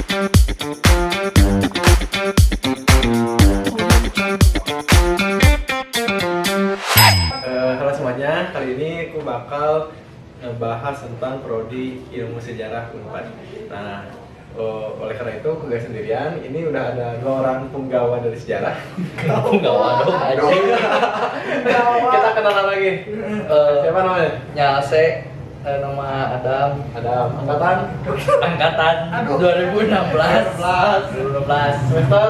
Halo semuanya, kali ini aku bakal ngebahas tentang prodi ilmu sejarah Unpad. Nah, oleh karena itu aku gak sendirian. Ini udah ada 2 orang penggawa dari sejarah. Penggawa dong anjing. Kita kenalan lagi. Siapa namanya? Nyase, nama Adam. Angkatan Angkatan 2016. 2016. semester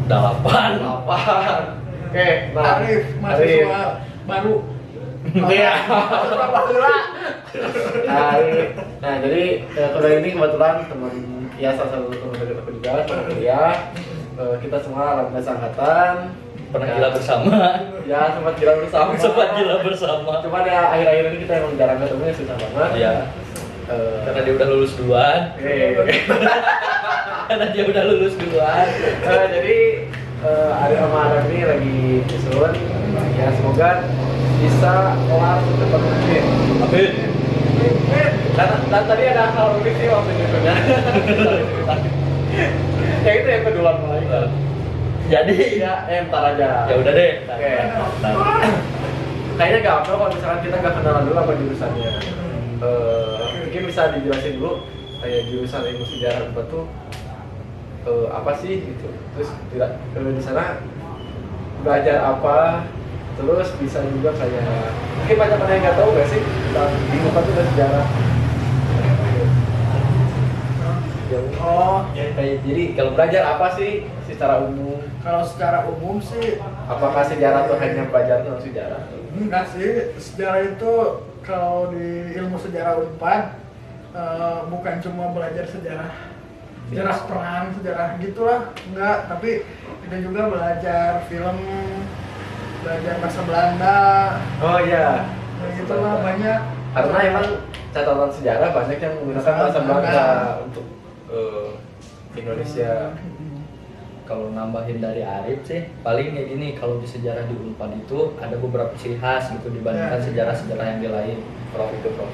8. Oke, nah, Arif, mahasiswa baru. Iya. Nah, jadi kali ini kebetulan teman ya salah satu teman dekat aku juga teman kuliah. Kita semua alumni angkatan. Pernah Ya. gila bersama. Ya, sempat gila bersama. Sempat gila bersama. Cuman ya akhir-akhir ini kita emang jarang ketemu ya susah banget. Iya. Karena dia udah lulus duluan. Karena dia udah lulus duluan. Jadi Ari sama Arab ini lagi nyusun. Ya semoga bisa kelar secepat mungkin. Amin. Dan tadi ada hal unik sih waktu nyusunnya. Ya itu yang keduluan mulai. Jadi Ya, ntar aja. ya udah deh. Oke. Ntar. Kayaknya gampang kalau misalkan kita nggak kenalan dulu apa jurusannya. Mungkin bisa dijelasin dulu kayak jurusan ilmu sejarah Unpad tuh apa sih gitu. Terus tidak di sana belajar apa. Terus bisa juga kayak mungkin banyak orang yang nggak tahu nggak sih tentang di Unpad itu ada sejarah. Oh, Kayak jadi Kalau belajar apa sih secara umum? kalau secara umum sih Apakah sejarah tuh hanya belajar tentang sejarah? enggak sih. Sejarah itu kalau di ilmu sejarah Unpad bukan cuma belajar sejarah perang, sejarah gitulah, enggak. Tapi kita juga belajar film, belajar bahasa Belanda, Oh iya. ya gitulah banyak. Karena emang catatan sejarah banyak yang menggunakan bahasa Belanda untuk Indonesia. kalau nambahin dari Arif sih paling kayak gini, kalau di sejarah di Unpad itu ada beberapa ciri khas gitu dibandingkan Ya. sejarah-sejarah yang di lain. Prof itu prof.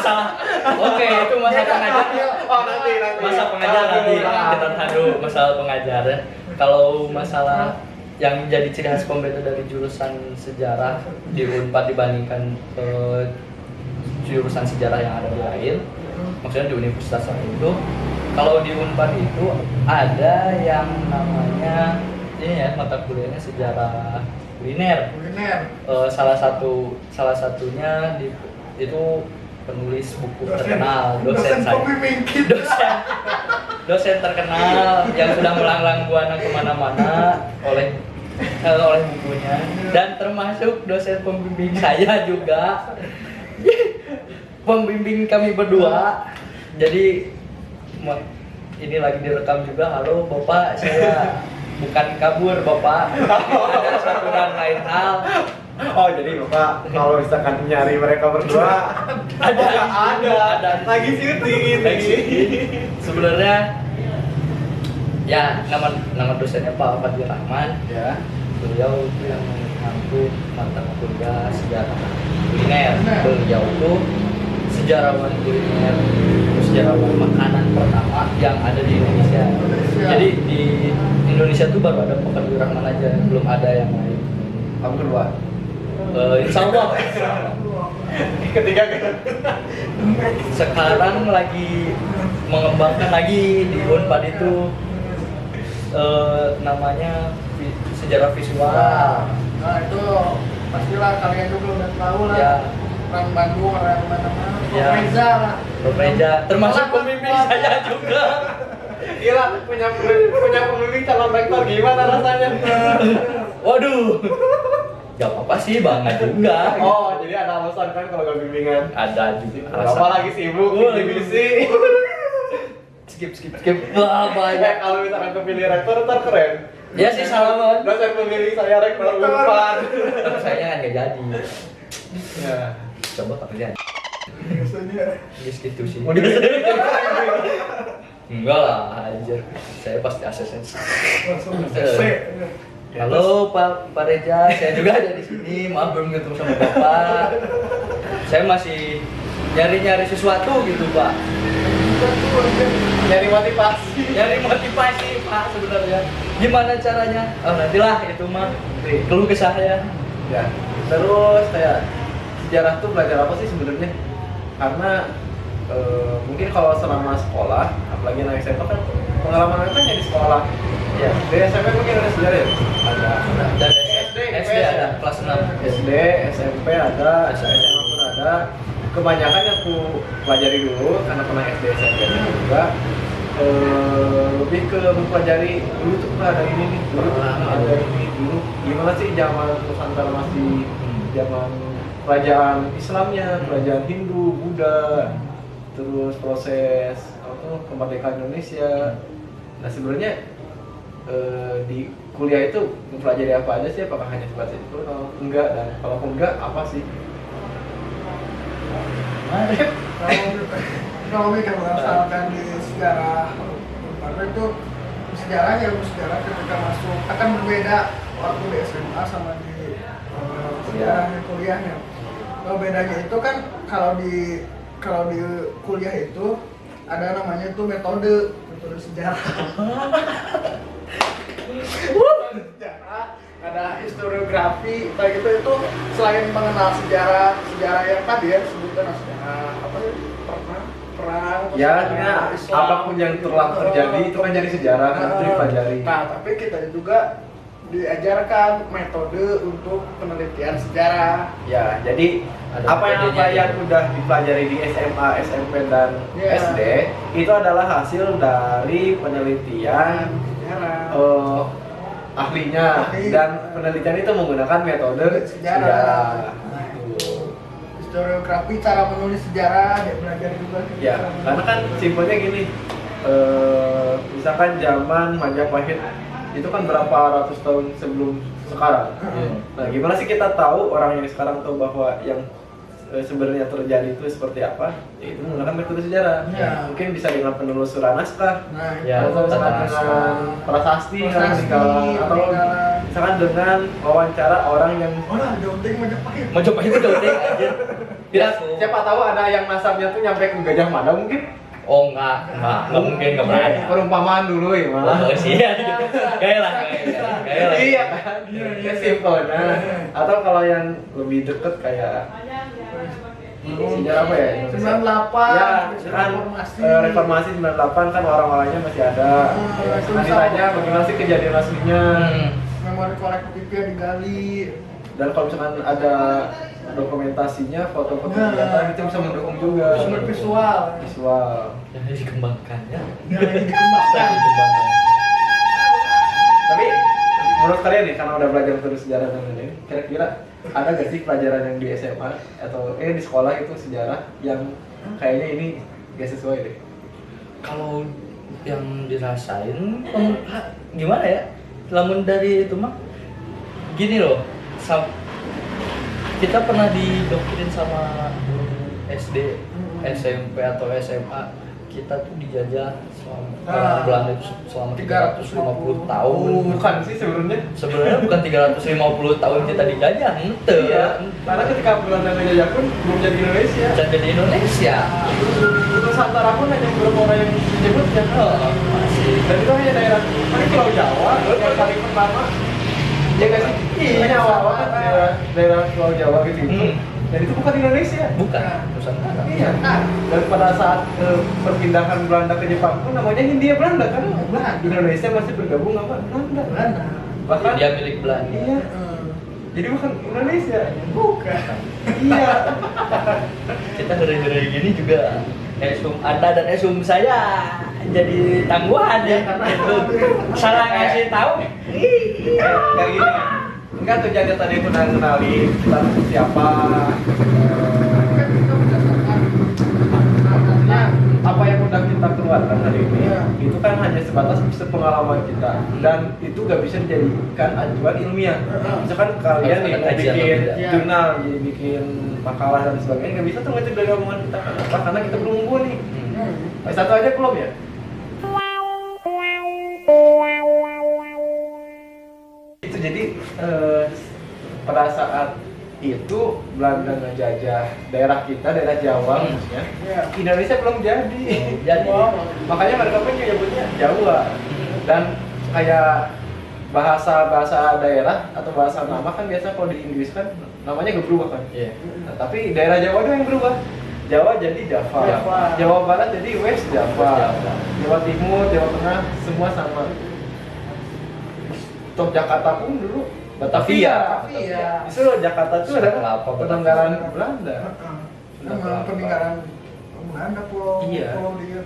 Salah. Oke, itu masa pengajar. Oh nanti. Masa pengajar nanti kita tahan dulu masalah pengajar ya. Kalau masalah yang jadi ciri khas pembeda dari jurusan sejarah di Unpad dibandingkan jurusan sejarah yang ada di lain, maksudnya di universitas lain itu, kalau di Unpad itu ada yang namanya ini ya, mata kuliahnya sejarah kuliner. Salah satunya itu penulis buku terkenal, dosen terkenal yang sudah melanglang buana kemana-mana oleh bukunya, dan termasuk dosen pembimbing saya juga, pembimbing kami berdua. Jadi ini lagi direkam juga. Halo Bapak, saya bukan kabur Bapak, ada satu dan lain hal. Oh jadi Bapak kalau misalkan nyari mereka berdua ada lagi syuting ini. Sebenarnya ya nama dosennya Pak Fadil Rahman. Ya. Beliau itu yang mengampu mata kuliah sejarah kuliner. Beliau itu sejarawan kuliner, sejarawan makanan pertama yang ada di Indonesia. Jadi di Indonesia tuh baru ada Pak Fadil Rahman aja, belum ada yang lain. Kamu kedua. Insya Allah. Ketiga kan. Sekarang lagi mengembangkan lagi di Unpad itu namanya sejarah visual. Nah itu pastilah kalian juga udah tahu lah. Ya. Orang Bandung, orang mana-mana. Ya. Reza lah. Berbeda, termasuk pembimbing saya juga. Gila punya pembimbing calon rektor gimana rasanya? Waduh, gak apa-apa sih, bangga juga. Oh jadi ada alasan kan kalau gak bimbingan? Ada juga Apa lagi sibuk Oh, di divisi? skip. Wah, banyak. Kalau misalkan kepilih rektor ntar keren. Ya sih, salaman. Dosen pemilih saya rektor Unpad. Tapi sayangnya kan gak jadi. Ya. Coba kerja. Biasanya. Gitu sih. Mau di- Enggak lah, anjir. Saya pasti ACC. Langsung Eh. Halo Pak Reza, saya juga ada di sini. Maaf belum ketemu sama Bapak. Saya masih nyari-nyari sesuatu gitu, Pak. juga tuh Nyari motivasi. Nyari motivasi Pak sebenarnya. Gimana caranya? Oh nantilah itu mah keluh kesah ya. Ya. Terus kayak sejarah tuh belajar apa sih sebenarnya? Karena mungkin kalau selama sekolah, apalagi anak SMP kan pengalaman kan di sekolah. Ya. Di SMP mungkin ada sejarah ya? Ada. Dan SD ada kelas 6. SD, SMP ada, SMA pun ada. Kebanyakan yang aku pelajari dulu, anak-anak SD, SMP juga lebih ke mempelajari dulu tuh ada ini nih, dulu tuh ada ini dulu. Gimana sih zaman Nusantara masih zaman kerajaan Islamnya, kerajaan Hindu, Buddha, terus proses kemerdekaan Indonesia. Nah sebenarnya di kuliah itu mempelajari apa aja sih? Apakah hanya sebatas itu? Kalau enggak, dan kalau enggak apa sih? kalau misalkan di sejarah Unpad itu sejarah ketika masuk akan berbeda waktu di SMA sama di kuliahnya. Kalau bedanya itu kan kalau di kuliah itu ada namanya tuh metode sejarah. Ada historiografi kayak gitu. Itu selain mengenal sejarah yang tadi ya disebutkan sejarah apa sih, perang Ya, sejarah Islam, apapun yang telah terjadi itu kan jadi sejarah, kan itu dipelajari. Nah, tapi kita juga diajarkan metode untuk penelitian sejarah. Ya, jadi Ada apa metodenya yang gitu. udah dipelajari di SMA, SMP dan Iya. SD itu adalah hasil dari penelitian Sejarah. ahlinya, Ahli. dan penelitian itu menggunakan metode sejarah. Nah, historiografi, cara menulis sejarah, dia belajar juga. Ya, karena kan simpelnya gini, misalkan zaman Majapahit itu kan berapa ratus tahun sebelum sekarang. Nah, gimana sih kita tahu orang yang sekarang tahu bahwa yang sebenarnya terjadi itu seperti apa? Ya, itu menggunakan metode sejarah. Ya. Mungkin bisa dengan penelusuran naskah, Nah, Ya, atau misalkan tata dengan prasasti, Prasasti, atau peninggalan. misalkan dengan wawancara orang yang oh lah, Jonting Majapahit. Mau coba itu udah aja. ya, siapa tahu ada yang nasabnya tuh nyampe ke Gajah Mada mungkin. Oh enggak mungkin, enggak berani. Perumpamaan dulu ya malah. Oh sih ya. Kayak lah. Iya kan? Ya simpel. Nah, atau kalau yang lebih deket kayak sejarah apa ya? Indonesia? 98. Ya, kan reformasi. reformasi 98 kan orang-orangnya masih ada. Ya, terus ditanya bagaimana sih kejadian aslinya. Memori kolektifnya digali. Dan kalau misalkan ada dokumentasinya, foto-foto Nah. kegiatan itu bisa mendukung juga. Sumber visual. Visual. Yang dikembangkan ya. Yang dikembangkan. Dikembangkan. Tapi menurut kalian nih, karena udah belajar terus sejarah dan lain-lain, kira-kira ada gak sih pelajaran yang di SMA atau di sekolah itu sejarah yang kayaknya ini gak sesuai deh? Kalau yang dirasain gimana ya? Lamun dari itu mah gini loh. Kita pernah didoktrin sama SD, SMP atau SMA, kita tuh dijajah selama Belanda itu selama 350 tahun. Bukan sih sebenarnya. Sebenarnya bukan 350 tahun kita dijajah, ente. Iya. Karena ketika Belanda ngejajah pun belum jadi Indonesia. Jadi di Indonesia. Nusantara pun hanya beberapa orang yang menyebutnya. Masih. Dan itu hanya daerah paling Pulau Jawa yang paling pertama. Ya nggak sih? Hanya awal-awal kan daerah Pulau Jawa gitu. Dan itu bukan Indonesia. Bukan Nusantara. Iya. Dan pada saat perpindahan Belanda ke Jepang pun namanya Hindia Belanda kan. Indonesia masih bergabung sama Belanda. Bahkan Dia milik Belanda. iya. Jadi bukan Indonesia. Bukan. Iya. Kita hari-hari gini juga esum Anda dan esum saya jadi tangguhan ya karena itu salah ngasih tahu. Kayak gini. Enggak tuh jadi tadi udah kenalin kita siapa. Artinya apa yang udah kita keluarkan hari ini itu kan hanya sebatas pengalaman kita dan itu gak bisa dijadikan acuan ilmiah. Misalkan kalian nih mau bikin jurnal, jadi bikin makalah dan sebagainya, nggak bisa tuh ngecek dari omongan kita. Kenapa? Karena kita belum unggul nih. Satu aja belum ya. Itu jadi pada saat itu Belanda ngejajah daerah kita, daerah Jawa khususnya. Iya. Indonesia belum jadi. Jadi Makanya mereka pun nyebutnya Jawa. Dan kayak bahasa daerah atau bahasa nama kan biasa kalau di Inggris kan namanya gak berubah kan. iya. Nah, tapi daerah Jawa doang yang berubah. Jawa jadi Java. Jawa Barat jadi West Java. Jawa Timur, Jawa Tengah semua sama. Toh Jakarta pun dulu Batavia. Justru Jakarta itu adalah penanggalan Belanda. Memang peninggalan Belanda pulau Iya. pulau dia.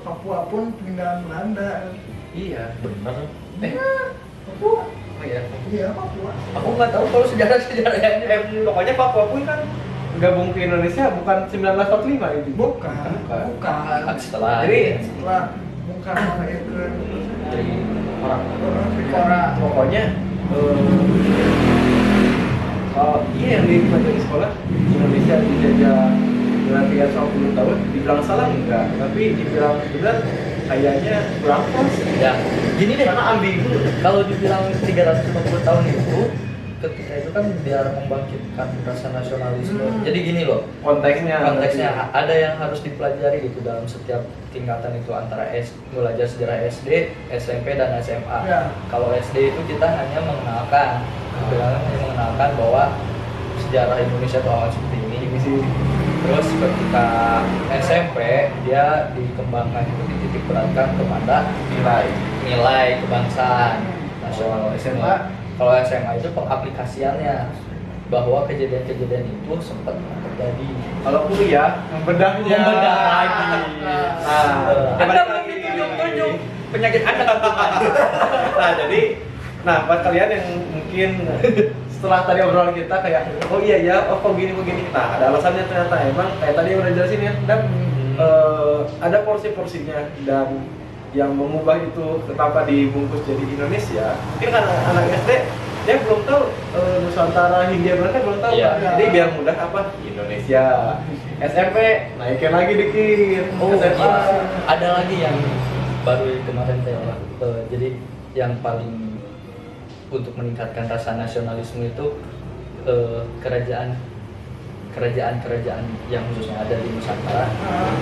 Papua pun peninggalan Belanda. Iya. Bener. Papua. Oh iya. Iya, Papua. Aku nggak tahu kalau sejarahnya. Pokoknya Papua pun kan gabung ke Indonesia bukan 1945 itu. Bukan. Setelah Jadi Setelah Bung Karno itu dari orang orang pokoknya iya yang dipelajari di sekolah Indonesia dijajah dengan 350 tahun dibilang salah enggak, tapi dibilang benar kayaknya kurang pas. ya gini deh, Karena ambigu. kalau dibilang 350 tahun itu ketika itu kan biar membangkitkan rasa nasionalisme. Jadi gini loh, konteksnya ada yang harus dipelajari gitu dalam setiap tingkatan itu antara belajar sejarah SD, SMP dan SMA. Ya. Kalau SD itu kita hanya mengenalkan bahwa sejarah Indonesia itu awal seperti ini. Terus ketika SMP dia dikembangkan itu dititik beratkan kepada nilai kebangsaan nasional. SMA. Kalau SMA itu pengaplikasiannya bahwa kejadian-kejadian itu sempat terjadi. Kalau kuliah membedahnya. lagi. Anda belum lagi. ditunjuk penyakit Anda Nah, buat kalian yang mungkin setelah tadi obrolan kita kayak oh iya ya, oh kok gini begini. Nah, ada alasannya ternyata emang kayak tadi yang udah jelasin ya, dan ada porsi-porsinya dan yang mengubah itu kenapa dibungkus jadi Indonesia. Mungkin kan anak SD dia belum tahu Nusantara, Hindia Belanda belum tahu. Iya. Kan? Jadi biar mudah apa? Indonesia. SMP naikin lagi dikit. SMA. Iya. Ada lagi yang baru kemarin jadi yang paling untuk meningkatkan rasa nasionalisme itu kerajaan yang khususnya ada di Nusantara.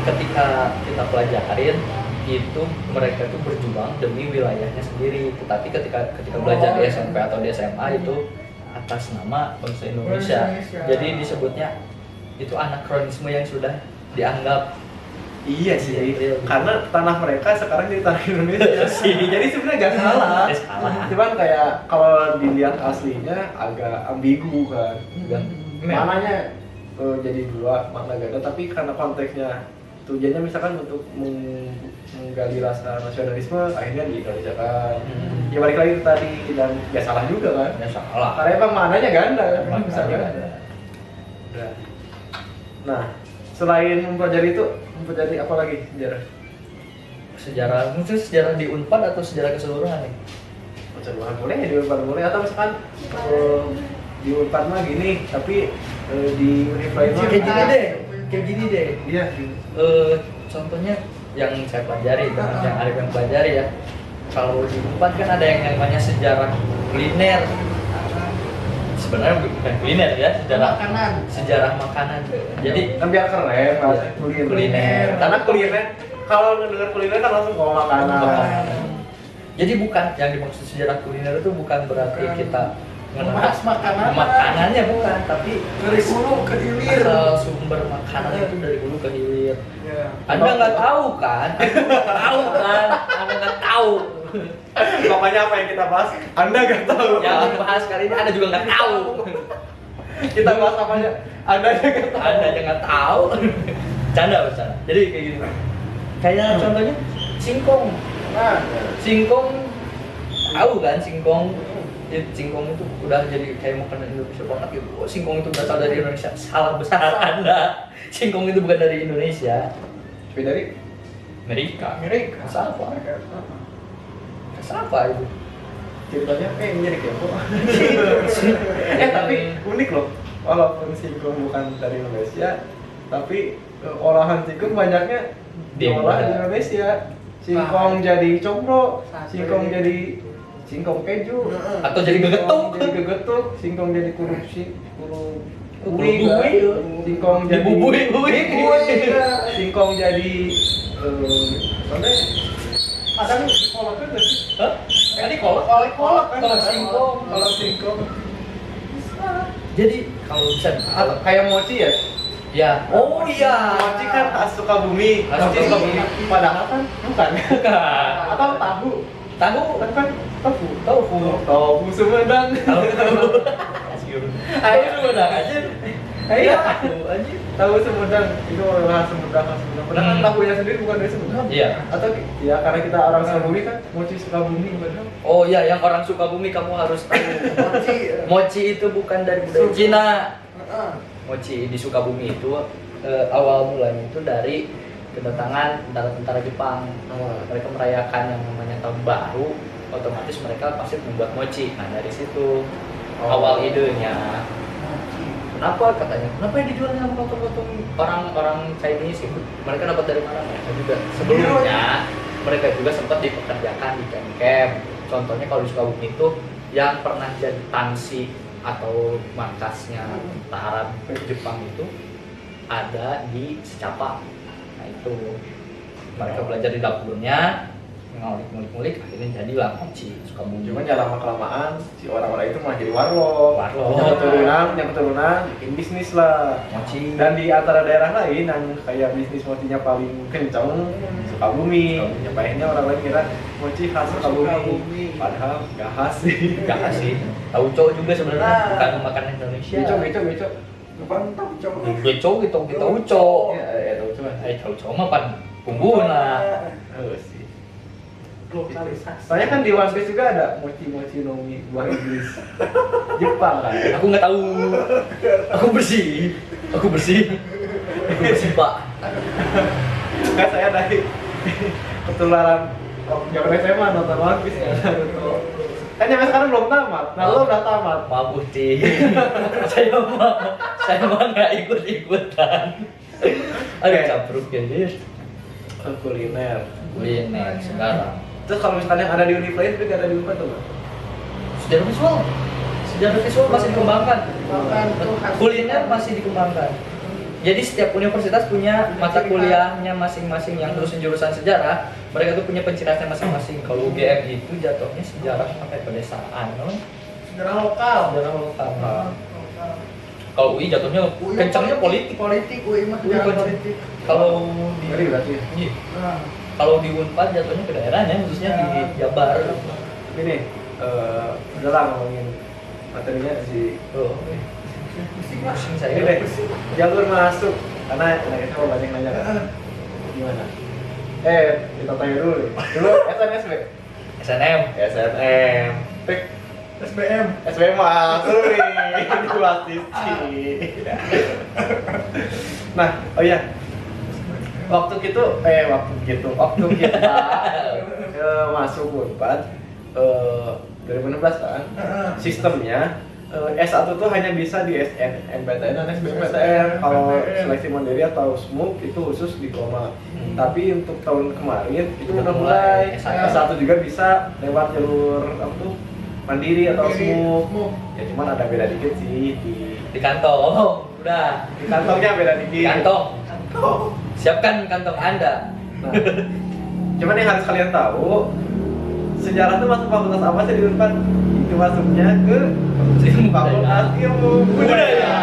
Ketika kita pelajarin itu mereka tuh berjuang demi wilayahnya sendiri, tetapi ketika belajar di SMP atau di SMA itu atas nama bangsa Indonesia. Jadi disebutnya itu anakronisme yang sudah dianggap. Iya sih, karena tanah mereka sekarang jadi tanah Indonesia sih. Jadi sebenarnya gak salah. Cuman kayak kalau dilihat aslinya agak ambigu kan. Mananya jadi dua makna ganda, tapi karena konteksnya tujuannya misalkan untuk menggali rasa nasionalisme akhirnya di Indonesia kan. Ya balik lagi ke tadi dan gak salah juga kan. Gak salah. Karena emang maknanya ganda kan. Maknanya ganda. Udah. Nah, selain mempelajari itu, mempelajari apa lagi sejarah? Mungkin sejarah di Unpad atau sejarah keseluruhan nih? Keseluruhan boleh, di Unpad boleh, atau misalkan di Unpad mah gini, tapi di Unify mah kayak gini deh. Iya. Contohnya yang saya pelajari, yang Arif yang pelajari ya. Kalau di Unpad kan ada yang namanya sejarah kuliner. Sebenarnya bukan kuliner ya, sejarah makanan. Jadi kan biar keren mas, kuliner. Karena kuliner, kalau dengar kuliner kan langsung bawa makanan. Jadi bukan yang dimaksud sejarah kuliner itu bukan berarti kita membahas makanannya bukan, tapi dari hulu ke hilir. Asal sumber makanan itu dari hulu ke hilir. Ya. Anda nggak tahu kan? Anda nggak tahu. Pokoknya apa yang kita bahas, Anda nggak tahu. Yang dibahas kali ini Anda juga nggak tahu. Kita bahas apa aja, Anda aja nggak tahu. Canda. Jadi kayak gini. Kayak contohnya singkong. Nah, Singkong tahu kan singkong? Singkong itu udah jadi kayak makanan Indonesia banget gitu. Oh, singkong itu berasal dari Indonesia. Salah besar Anda. Singkong itu bukan dari Indonesia. Tapi dari Amerika. Siapa itu? ceritanya jadi kepo. Tapi unik loh. Walaupun singkong bukan dari Indonesia, tapi olahan singkong banyaknya diolah di Indonesia. Singkong jadi combro, singkong jadi singkong keju. Atau jadi gegetuk. Jadi gegetuk, singkong jadi korupsi, kuru Bui, singkong jadi dibubui. singkong jadi soalnya ada nih kolak kan nggak sih? Hah? Tadi kolak. Kolak kan Kolak ada. singkong. Kolak singkong. Jadi kalau bisa atau kayak mochi ya. ya. Oh iya. Mochi kan khas Sukabumi. Khas Mochi Sukabumi. padahal kan bukan. Bukan. Atau tahu. Tahu. Kan tofu. Tofu. Sumedang. Ayo lu menang aja. Iya. Tahu aja. Tahu Sumedang itu khas Sumedang. Padahal kan tahunya sendiri bukan dari Sumedang. Iya. Atau ya karena kita orang Sukabumi kan mochi Sukabumi padahal. Oh iya, yang orang Sukabumi kamu harus tahu. Mochi. Mochi itu bukan dari budaya Cina. Heeh. Mochi di Sukabumi itu awal mulanya itu dari kedatangan tentara-tentara Jepang. Mereka merayakan yang namanya tahun baru, otomatis mereka pasti membuat mochi. Nah dari situ awal idenya. Kenapa katanya? Kenapa yang dijualnya sama potong-potong orang-orang Chinese gitu? Mereka dapat dari mana? Mereka juga sebelumnya mereka juga sempat dipekerjakan di camp-camp. Contohnya kalau di Sukabumi itu yang pernah jadi tansi atau markasnya tentara Jepang itu ada di Secapa. Nah itu mereka belajar di dapurnya, ngulik-ngulik, akhirnya jadilah mochi Sukabumi. Cuman ya lama kelamaan si orang-orang itu malah jadi warlock. Warlock. Yang keturunan bikin bisnis lah. Mochi Dan di antara daerah lain yang kayak bisnis mochinya paling kencang Sukabumi. Nyobainnya orang lain kira mochi khas Sukabumi. Padahal nggak khas sih. enggak sih. Tauco juga sebenarnya bukan makanan Indonesia. Beco. Bukan tahu coba. Beco gitu kita uco. Ya tahu coba. Tauco mah pan pungguna. Sih. Lokalisasi. Soalnya kan di One Piece juga ada mochi nomi buah iblis Jepang kan. Aku nggak tahu. Aku bersih. Aku bersih Pak. Kan saya dari ketularan zaman SMA nonton One Piece ya. Kan sampai sekarang belum tamat. Nah lo udah tamat. Maaf Uti. saya mah nggak ikut-ikutan. Ada Oke. capruk ya dia. Kuliner. Kuliner sekarang. Terus kalau misalnya yang ada di Univ lain, tapi nggak ada di Unpad tuh nggak? Sejarah visual masih dikembangkan. Makan tuh khas. Kuliner masih dikembangkan. Jadi setiap universitas punya mata kuliahnya masing-masing yang jurusan sejarah. Mereka tuh punya ciri khasnya masing-masing. Kalau UGM itu jatuhnya sejarah sampai pedesaan, no? Sejarah lokal. Sejarah lokal. Lokal. Kalau UI jatuhnya UI kencangnya politik. Politik, UI mah UI sejarah kencang. politik. Kalau di Ngeri berarti. Iya. Nah, Kalau di Unpad jatuhnya ke daerahnya, khususnya di Jabar. Ini, udah lah ngomongin materinya si. Oh, pusing saya. Ini deh, jalur masuk. Karena anak SMA banyak nanya kan. Gimana? Kita tanya dulu nih. Dulu SNSB? SNM. SNM. Pik, SBM. SBM masuk nih. Dua sisi. Nah, oh iya. Waktu kita masuk Unpad 2016 kan, sistemnya S1 tuh hanya bisa di SNMPTN dan SBMPTN. Kalau seleksi mandiri atau SMUK itu khusus diploma. Tapi untuk tahun kemarin itu udah mulai S1 juga bisa lewat jalur apa tuh mandiri atau SMUK. Ya cuman ada beda dikit sih Di kantong. Udah. di kantongnya beda dikit. Kantong. Siapkan kantong Anda. Nah, cuman yang harus kalian tahu, sejarah itu masuk fakultas apa sih di Unpad? Itu masuknya ke fakultas ilmu budaya.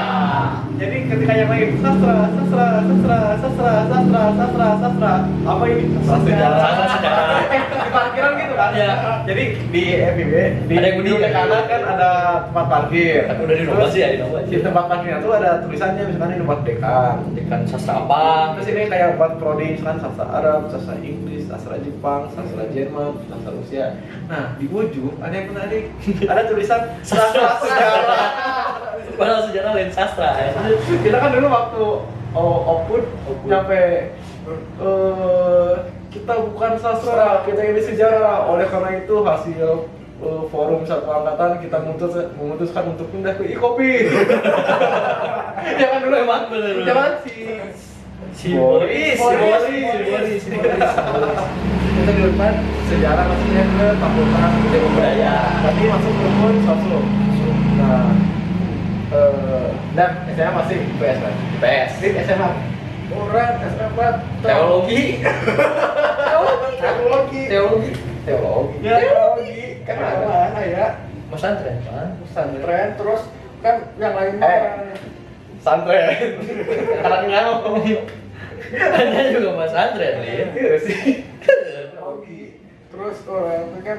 Jadi ketika yang lain sastra, apa ini? Sejarah. Di parkiran gitu kan? Iya. Jadi di FIB, di Ada yang di unik, kanan kan ada tempat parkir. Tapi udah dinovasi ya, dinovasi. Di tempat parkirnya tuh ada tulisannya misalkan ini buat dekan. Dekan sastra apa? Terus ini kayak buat prodi misalkan sastra Arab, sastra Inggris, sastra Jepang, sastra Jerman, sastra Rusia. Nah, di ujung ada yang menarik. Ada tulisan sastra sejarah. Padahal sejarah lain sastra. Kita kan dulu waktu Opud nyampe kita bukan sastra, kita ini sejarah. Oleh karena itu hasil forum satu angkatan kita memutuskan untuk pindah ke Ikopi. Ya kan dulu emang Bener. jangan Boris. Kita di Unpad sejarah maksudnya ke fakultas ilmu budaya. Tapi masuk rumpun sosum. Nah, dan SMA masih IPS kan? IPS. Di SMA Orang SMA Teologi. Teologi. teologi. Ya, teologi. Kan ada ya. Pesantren kan? Pesantren terus kan yang lainnya Santren. Anak ngau. Hanya juga pesantren nih. Iya sih. teologi. Terus orang itu kan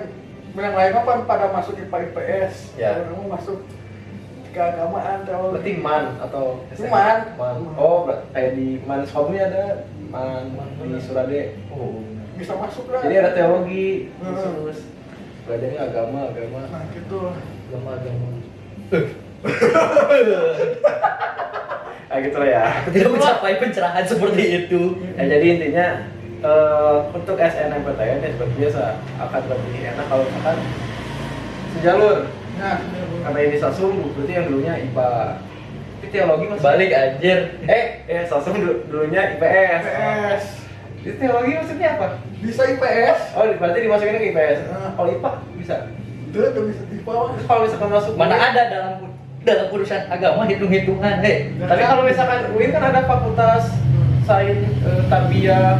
yang lainnya kan pada masuk IPA IPS. Ya. Kamu masuk keagamaan teologi. Berarti man atau SMA? Man. Oh, kayak di Manskomnya ada man di Surade. Oh. Bisa masuk lah. Jadi ada teologi Hmm. khusus. Belajarnya agama. Nah gitu. Agama. Ah gitu lah ya. Tidak mencapai pencerahan seperti itu. Ya jadi intinya untuk SNMPTN ya seperti biasa akan lebih enak kalau misalkan sejalur. Nah, Karena ini Sasum berarti yang dulunya IPA. Tapi teologi masih Balik anjir. Sasum dulunya IPS. IPS. Itu teologi maksudnya apa? Bisa IPS. Oh, berarti dimasukin ke IPS. Nah. Kalau IPA bisa. Tuh bisa IPA. Terus kalau misalkan masuk Mana UIN, ada dalam urusan agama hitung-hitungan, Tapi kalau misalkan UIN kan ada fakultas sains, tarbiyah,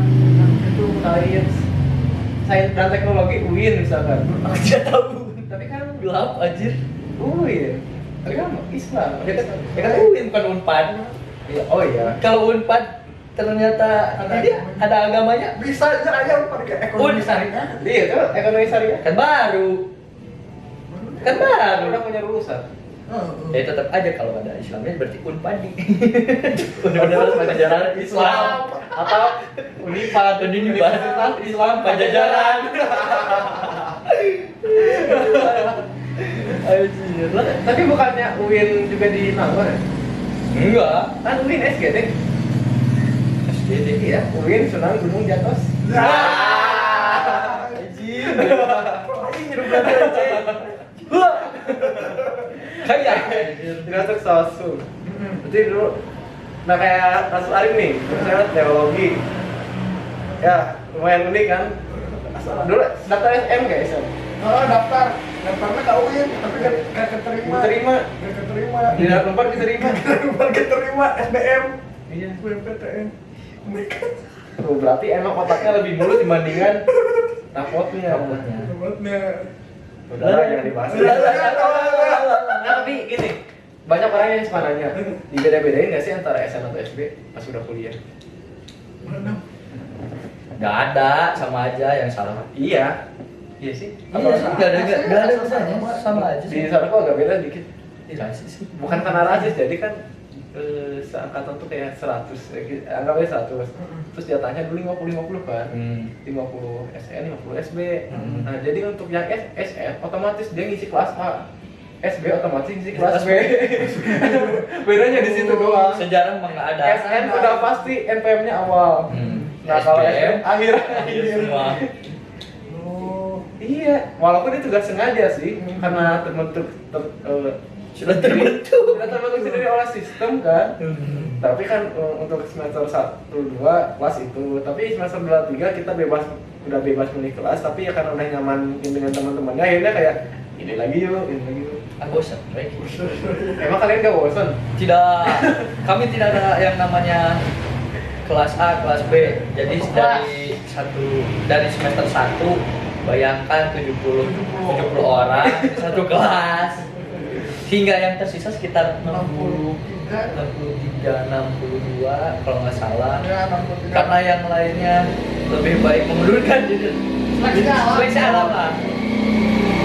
sains dan teknologi UIN misalkan. Aku tidak tahu. Tapi kan Gelap anjir. UIN. Tapi kan Islam. Ya kan UIN bukan Unpad. Iya, oh iya. Kalau Unpad ternyata ada agamanya Bisa aja pakai ekonomi syariah. Iya tuh ekonomi syariah. kan baru. Kan baru. Udah punya lulusan. Ya tetap aja kalau ada Islamnya berarti Unpadi. Universitas Pajajaran Islam Atau Unipad, Universitas Islam Pajajaran. Anjir lah. Tapi bukannya UIN juga di Nangor ya? Enggak. Kan UIN SGD. SGD Iya, UIN Sunan Gunung Jatos. Anjir. Anjir nyeru berarti anjir. Kayak anjir. Tidak masuk Sasum. Berarti dulu, nah kayak kasus Arif nih, misalnya teologi. Ya, lumayan unik kan. Dulu daftar SM nggak SM? Oh, daftarnya ke UIN, tapi gak keterima. Diterima. Gak keterima. Di dalam tempat diterima. Bukan keterima SBM. Iya. SBMPTN. Tuh, berarti emang otaknya lebih mulus dibandingkan rapotnya. Buatnya. Udah jangan dibahas. Nah, tapi gini, banyak orang yang suka nanya, dibeda-bedain nggak sih antara SN atau SB pas udah kuliah? Mana? Gak ada, sama aja yang salah. Iya, iya sih. Iya sih, gak ada bedanya, sama aja Di sih. sana kok agak beda dikit. Rasis sih. Bukan karena rasis, jadi kan seangkatan tuh kayak 100, anggap aja 100. Terus jatahnya dulu 50-50 kan. 50 SN, 50 SB. Nah, jadi untuk yang SN otomatis dia ngisi kelas A. SB otomatis ngisi kelas B. Bedanya di situ doang. Sejarah mah nggak ada. SN udah pasti NPM-nya awal. Nah, kalau SBM akhir semua. Oh. Iya, walaupun itu gak sengaja sih, karena terbentuk Sudah terbentuk. sendiri oleh sistem kan. Tapi kan untuk semester 1, 2 kelas itu, tapi semester 2, 3 kita udah bebas milih kelas, tapi ya karena udah nyaman dengan teman-temannya, akhirnya kayak ini lagi yuk. Bosan, baik. Emang kalian gak bosan? Tidak, kami tidak ada yang namanya kelas A, kelas B. Jadi dari semester 1 bayangkan 70 orang di satu kelas. Hingga yang tersisa sekitar 63, 62 kalau nggak salah. Ya, 63. Karena yang lainnya lebih baik mengundurkan diri. Seleksi alam lah.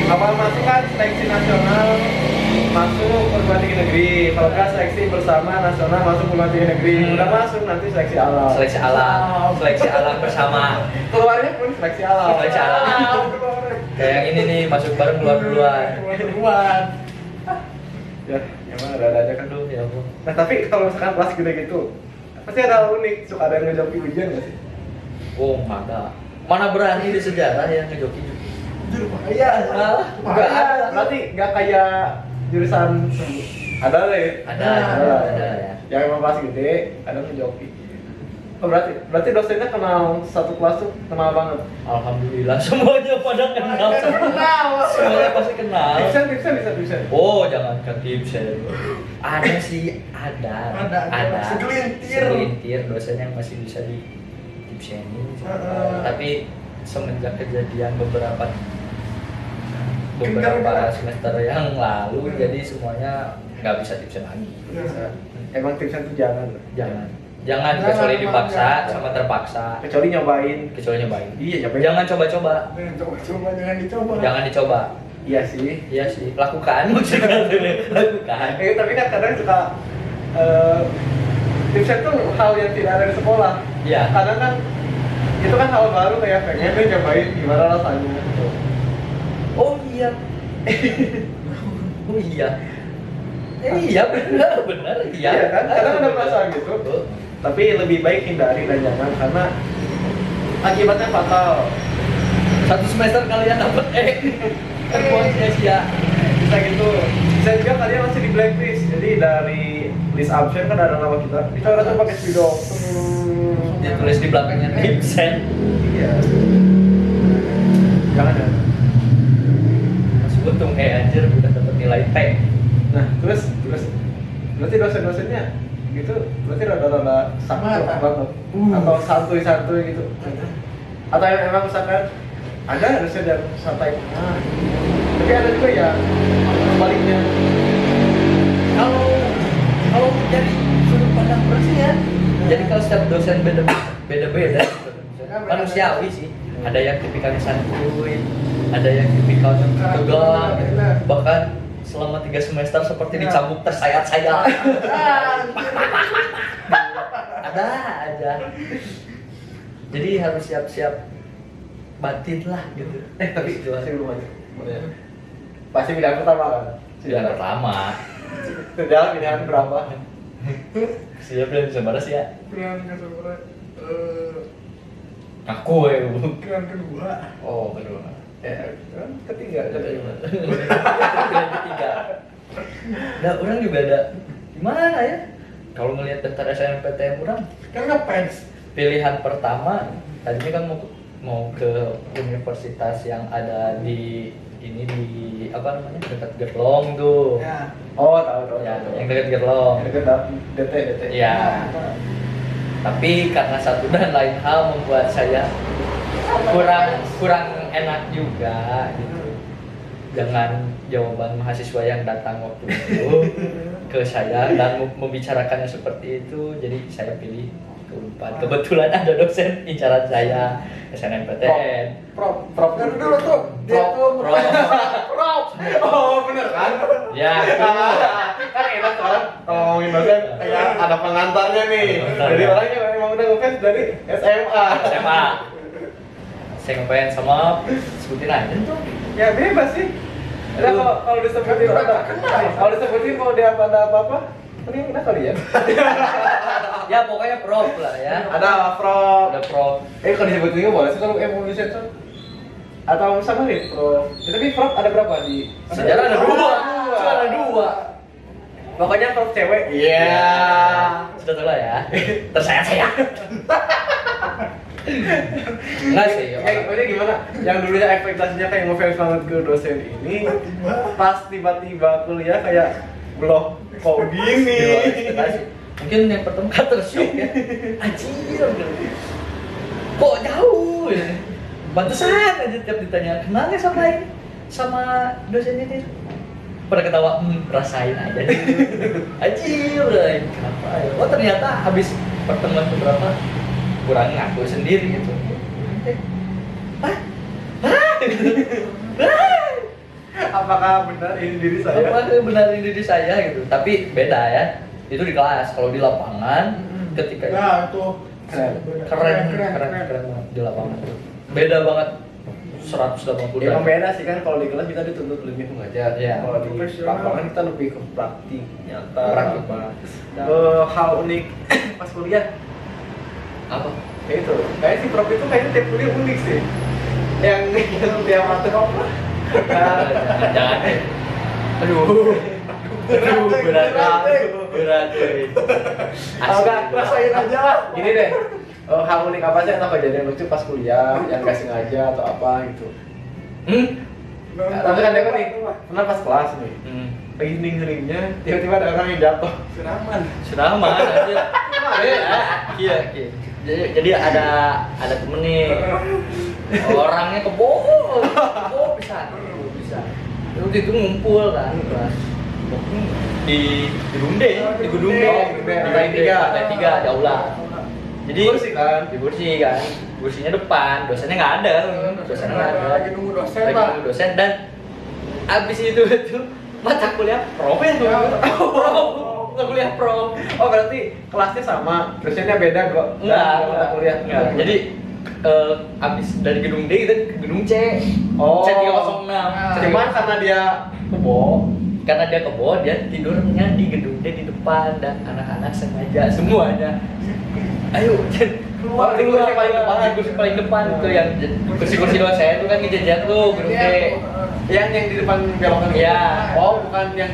Awal masuk kan seleksi nasional, masuk perguruan tinggi negeri. Kalau nggak seleksi bersama nasional masuk perguruan tinggi negeri. Udah masuk nanti seleksi alam. Seleksi alam bersama. Keluarnya pun seleksi alam. Seleksi alam. Kayak yang ini nih masuk bareng keluar duluan. Ya, emang ada aja kan. Aduh ya ampun. Nah tapi kalau misalkan kelas gitu-gitu, pasti ada hal unik. Suka ada yang ngejoki ujian nggak sih? Oh ada. Mana berani di sejarah yang ngejoki-joki? Iya, Nggak ada. Berarti nggak kayak jurusan ada deh. Ada ya. Yang emang kelas gede, ada ngejoki. Oh, berarti dosennya kenal satu kelas tuh kenal banget. Alhamdulillah semuanya pada kenal. Semuanya pasti kenal. Tipsen bisa. Oh, jangankan tipsen. Ada sih, ada. Segelintir dosen yang masih bisa di tipsenin. Tapi semenjak kejadian beberapa semester yang lalu, jadi semuanya nggak bisa tipsen lagi. Emang tipsen tuh Jangan kecuali dipaksa sama terpaksa. kecuali nyobain. Iya, nyobain. Jangan coba-coba. Jangan dicoba. Iya sih. Iya sih, lakukan maksudnya. Lakukan. Tapi kan kadang suka tipsen tuh hal yang tidak ada di sekolah. Iya. Kadang kan itu kan hal baru kayak pengen deh nyobain gimana rasanya gitu. Oh iya. Oh iya. Iya benar iya. Iya kan? Kadang ada perasaan gitu. Tapi lebih baik hindari dan jangan karena akibatnya fatal. Satu semester kalian dapat kan buat sia-sia. Bisa gitu. Bisa juga kalian masih di blacklist. Jadi dari list absen kan ada nama kita. Kita udah tuh pakai spidol. Ditulis di belakangnya tipsen. Iya. Jangan ya. Masih untung anjir udah dapat nilai T. Nah, terus berarti dosen-dosennya gitu, berarti rada-rada sakit banget. Atau santuy-santuy gitu. Atau emang misalkan ada dosen yang santai. Tapi ada juga ya sebaliknya. Kalau dari sudut pandang orang sih ya. Jadi kalau setiap dosen beda-beda. Manusiawi sih. Ada yang tipikalnya santuy, ada yang tipikalnya tegang, bahkan selama 3 semester seperti dicambuk tersayat-sayat. Ada aja. Jadi harus siap-siap batin lah gitu. Tapi itu masih belum aja. Pasti pilihan pertama kan? Pilihan pertama. Sudah pilihan berapa? Siap dan sebenarnya sih ya. Pilihan kedua. Aku ya bu. Pilihan kedua. Oh kedua. Ya, kan ketiga. Pilihan ketiga. Nah orang juga ada. Gimana ya? Kalau ngelihat daftar SNMPTN orang Kan ngefans. pilihan pertama tadinya kan mau ke universitas yang ada di ini di apa namanya dekat Gerlong tuh. Ya. Oh, tahu. Ya, yang dekat Gerlong. Dekat DT. Ya. Tapi karena satu dan lain hal membuat saya kurang enak juga gitu. Dengan jawaban mahasiswa yang datang waktu itu ke saya dan membicarakannya seperti itu, jadi saya pilih ke Unpad. Kebetulan ada dosen incaran saya SNMPTN. Prof. Kan dulu tuh dia tuh Prof. Oh, bener kan? Ya, itu. Kan enak orang ngomongin dosen kayak ada pengantarnya nih. Jadi orangnya emang udah ngefans dari SMA. Saya ngapain sama sebutin aja tuh. Ya bebas sih. Ada kalau disebutin kalau disebutin mau dia ada apa-apa, ini udah kali ya. Ya pokoknya prof lah ya. Ada prof. Ada prof. Kalau disebutin juga boleh sih kalau mau disensor. Atau sama nih prof. Ya, tapi prof ada berapa di Sejarah ada dua. Pokoknya prof cewek. Iya. Sudah tahu lah ya. Tersayat-sayat. Enggak sih. Maksudnya gimana? Yang dulunya ekspektasinya kayak ngefans banget ke dosen ini, pas tiba-tiba kuliah kayak blok kok gini. Mungkin yang pertama kan tershock ya. Anjir. Kok jauh ya? Pantesan aja tiap ditanya, kenalnya sama ini? Sama dosen ini? Pada ketawa, rasain aja. Anjir, kenapa ya? Oh ternyata habis pertemuan beberapa kurang ngaku sendiri gitu. Apakah benar ini diri saya? Apakah benar ini diri saya gitu? Tapi beda ya. Itu di kelas. Kalau di lapangan, ketika Nah, itu keren banget di lapangan. Beda banget. 180 Emang beda sih kan kalau di kelas kita dituntut lebih mengajar. Iya. Kalau di lapangan kita lebih ke praktik nyata. Praktik apa. Dan Hal unik pas kuliah. apa? Kayak itu. Kayak si prof itu kayaknya tiap kuliah unik sih. Yang dia mata apa? Jangan. Aduh. Berat. Enggak, rasain aja lah. Gini deh. hal unik apa sih atau kejadian lucu pas kuliah yang gak sengaja atau apa gitu? Tapi kan dia kan nih, pernah pas kelas nih, lagi hening-heningnya, tiba-tiba ada orang yang jatuh. Seraman aja. Iya. Jadi ada temen nih, orangnya kebo bisa. Waktu itu ngumpul kan kelas di gedung D, di lantai 3 di aula. Jadi kursi kan, kursinya depan, dosennya nggak ada, Lagi nunggu dosen lah. dan abis itu mata kuliah prof ya, mata kuliah prof. Oh berarti kelasnya sama, dosennya beda kok. Enggak, mata kuliah. Jadi abis dari gedung D kita ke gedung C. Oh. C306. Cuman karena dia kebo, Karena dia kebo, dia tidurnya di gedung D di depan dan anak-anak sengaja semuanya. Ayo, keluar di kursi paling depan, tuh yang kursi dosen itu kan ngejajar tuh gedung D. yang di depan belokan gitu. Iya. Oh bukan yang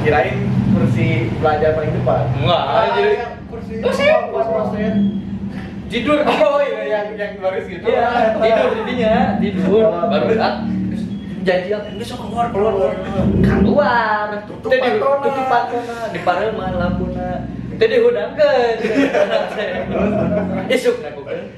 kirain kursi belajar paling depan. Enggak, jadi kursi dosen. tidur. Oh iya yang baris gitu. Iya, tidur baru berat. Janjian besok keluar. Tutup pantona di pareman lampuna. Teu dihudangkeun. Isuk nakukeun.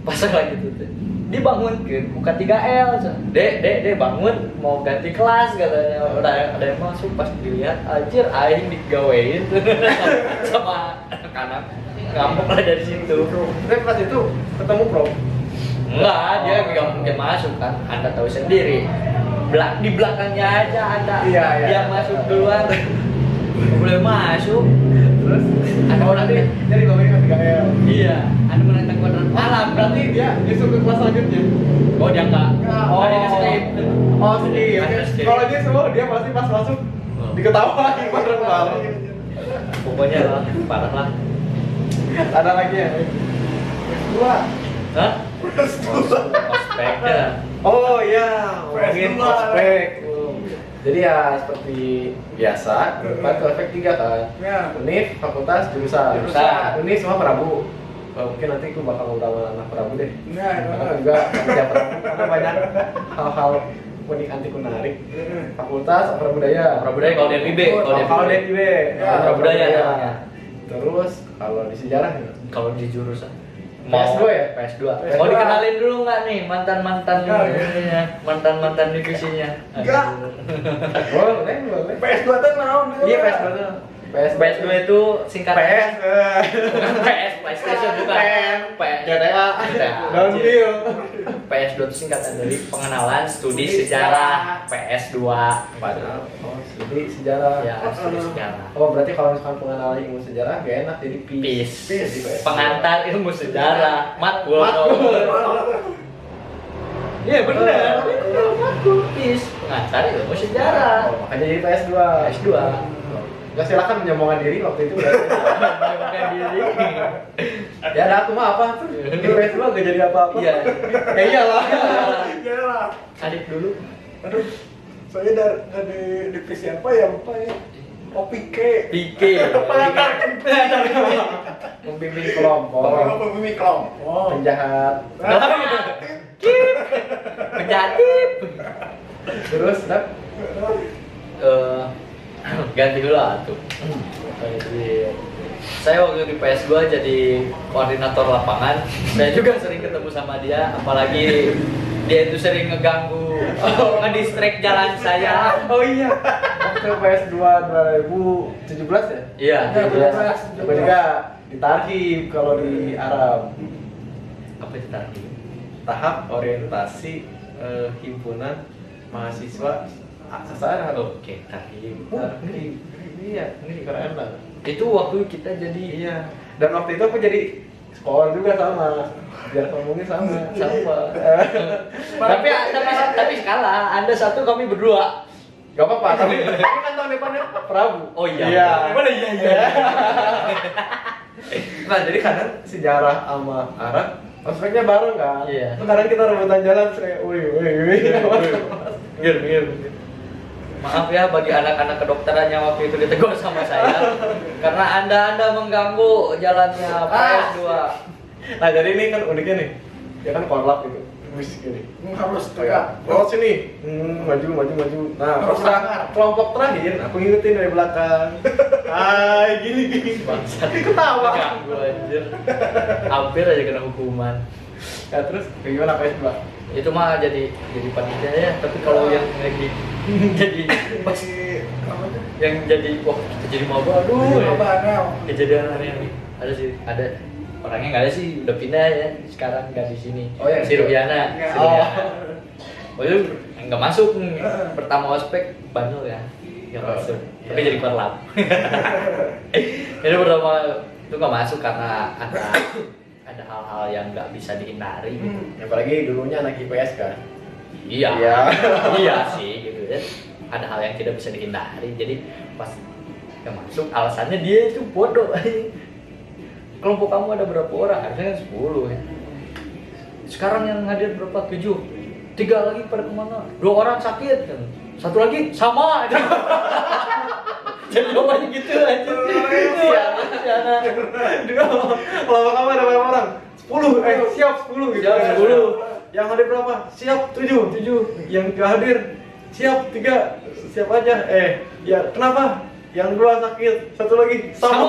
Pasang lagi tuh. Dibangunkeun buka 3L. Dek bangun mau ganti kelas katanya. Udah ada yang masuk pas dilihat anjir aing digawein sama anak-anak. Ngambek lah dari situ. Tapi pas itu ketemu Prof. Enggak, dia nggak mungkin masuk kan. Anda tahu sendiri. Di belakangnya aja ada Iya. yang masuk duluan. Nggak boleh masuk. Terus nanti jadi bawain ke 3L. Iya, Anda menantang kuadran malam. Berarti dia masuk ke kelas selanjutnya. Oh dia enggak. Oh. Ada yang skip. Oh sedih. Ada skip. Kalau dia semua dia pasti pas masuk diketawain bareng malam. Pokoknya lah, parah lah. Ada lagi ya? Hah? Ospeknya. Oh iya, ngomongin PS2. ospek. Jadi ya seperti biasa, depan ke ospek 3 kan. Ya. Univ, fakultas, jurusan. Jurusan. Univ semua Prabu. Mungkin nanti aku bakal ngobrol sama anak Prabu deh. Nah, Karena juga kerja Prabu, karena banyak hal-hal unik antik menarik. Fakultas, Prabudaya. Prabudaya kalau di FIB, Kalau di FIB, Ya, Prabudaya namanya. Terus kalau di sejarah ya? Kalau di jurusan PS2 ya? PS2. Mau dikenalin dulu nggak nih mantan-mantan ininya, mantan-mantan divisinya? Enggak. Boleh. PS2 tuh naon? Iya PS2 tuh. PS2 itu singkatan PS. bukan PS, PlayStation bukan. PS. GTA. Downhill. PS2 itu singkatan dari pengenalan studi sejarah PS2. Padahal studi sejarah. Ya, studi sejarah. Oh berarti kalau misalkan pengenalan ilmu sejarah gak enak jadi PIS. Jadi PS. Pengantar ilmu sejarah. Matkul. Iya benar. PIS. Pengantar ilmu sejarah. Oh, makanya jadi PS2. PS2. Gak silakan menyombongkan diri waktu itu. Bukan diri. Ya ada aku mah apa tuh? Di PS2 gak jadi apa-apa. Iya. Ya iyalah. Iyalah. Adik dulu. Aduh, saya dari divisi apa ya lupa ya. Oh, PK. Membimbing kelompok. Pemimpin kelompok. Penjahat. Penjahat. Terus dah. Ganti dulu tuh. Saya waktu di PS2 jadi koordinator lapangan. Saya juga sering ketemu sama dia, apalagi dia itu sering ngeganggu, ngedistract jalan saya. Oh iya. Waktu PS2 2017 ya? Iya, 17. Gue juga ditarhib kalau di Arab. apa itu tadi? Tahap orientasi himpunan mahasiswa Asasara. Oke, tadi. Iya, ini keren lah. Itu waktu kita jadi Iya. Dan waktu itu aku jadi sekolah juga sama. Biar ngomongnya sama. tapi skala, Anda satu kami berdua. Gak apa-apa, tapi ini kan tahun depannya Prabu. Oh iya. Iya. Boleh iya. Nah, jadi kadang sejarah sama Arab ospeknya bareng kan. Iya. Terus kadang kita rebutan jalan kayak wih. Minggir. Maaf ya bagi anak-anak kedokteran yang waktu itu ditegur sama saya karena anda mengganggu jalannya PS2. Nah jadi ini kan uniknya nih, ya kan korlap gitu, musik gini. Harus Kayak, oh sini, maju. Nah, Terus pas udah sangar. kelompok terakhir, aku ngingetin dari belakang. Hai, gini. Bangsat. Ketawa. Ganggu anjir. Hampir aja kena hukuman. Ya terus, kayak gimana apa ya, Mbak? Itu mah jadi panitia ya, tapi kalau yang lagi jadi pas yang jadi wah kita jadi maba, aduh kejadian hari ini ada sih, ada orangnya nggak ada sih, udah pindah ya sekarang nggak di sini. Oh, ya? Si Rubiana. Oh itu nggak masuk pertama ospek Bandel ya, nggak masuk, tapi jadi korlap. Jadi pertama itu nggak masuk karena ada hal-hal yang nggak bisa dihindari gitu. Apalagi dulunya anak IPS kan. Iya, Iya. iya sih gitu ya. Ada hal yang tidak bisa dihindari. Jadi pas nggak masuk, alasannya dia itu bodoh. Kelompok kamu ada berapa orang? Harusnya kan 10 ya. Sekarang yang hadir berapa? 7. 3 lagi pada kemana? 2 orang sakit kan. 1 lagi sama. Jadi jawabannya gitu aja. Siana. Kelompok kamu ada berapa orang? 10, siap 10 gitu. Siap 10. Yang hadir berapa? Siap 7. Yang gak hadir siap 3. Siap aja. Ya kenapa? Yang 2 sakit, 1 lagi sama.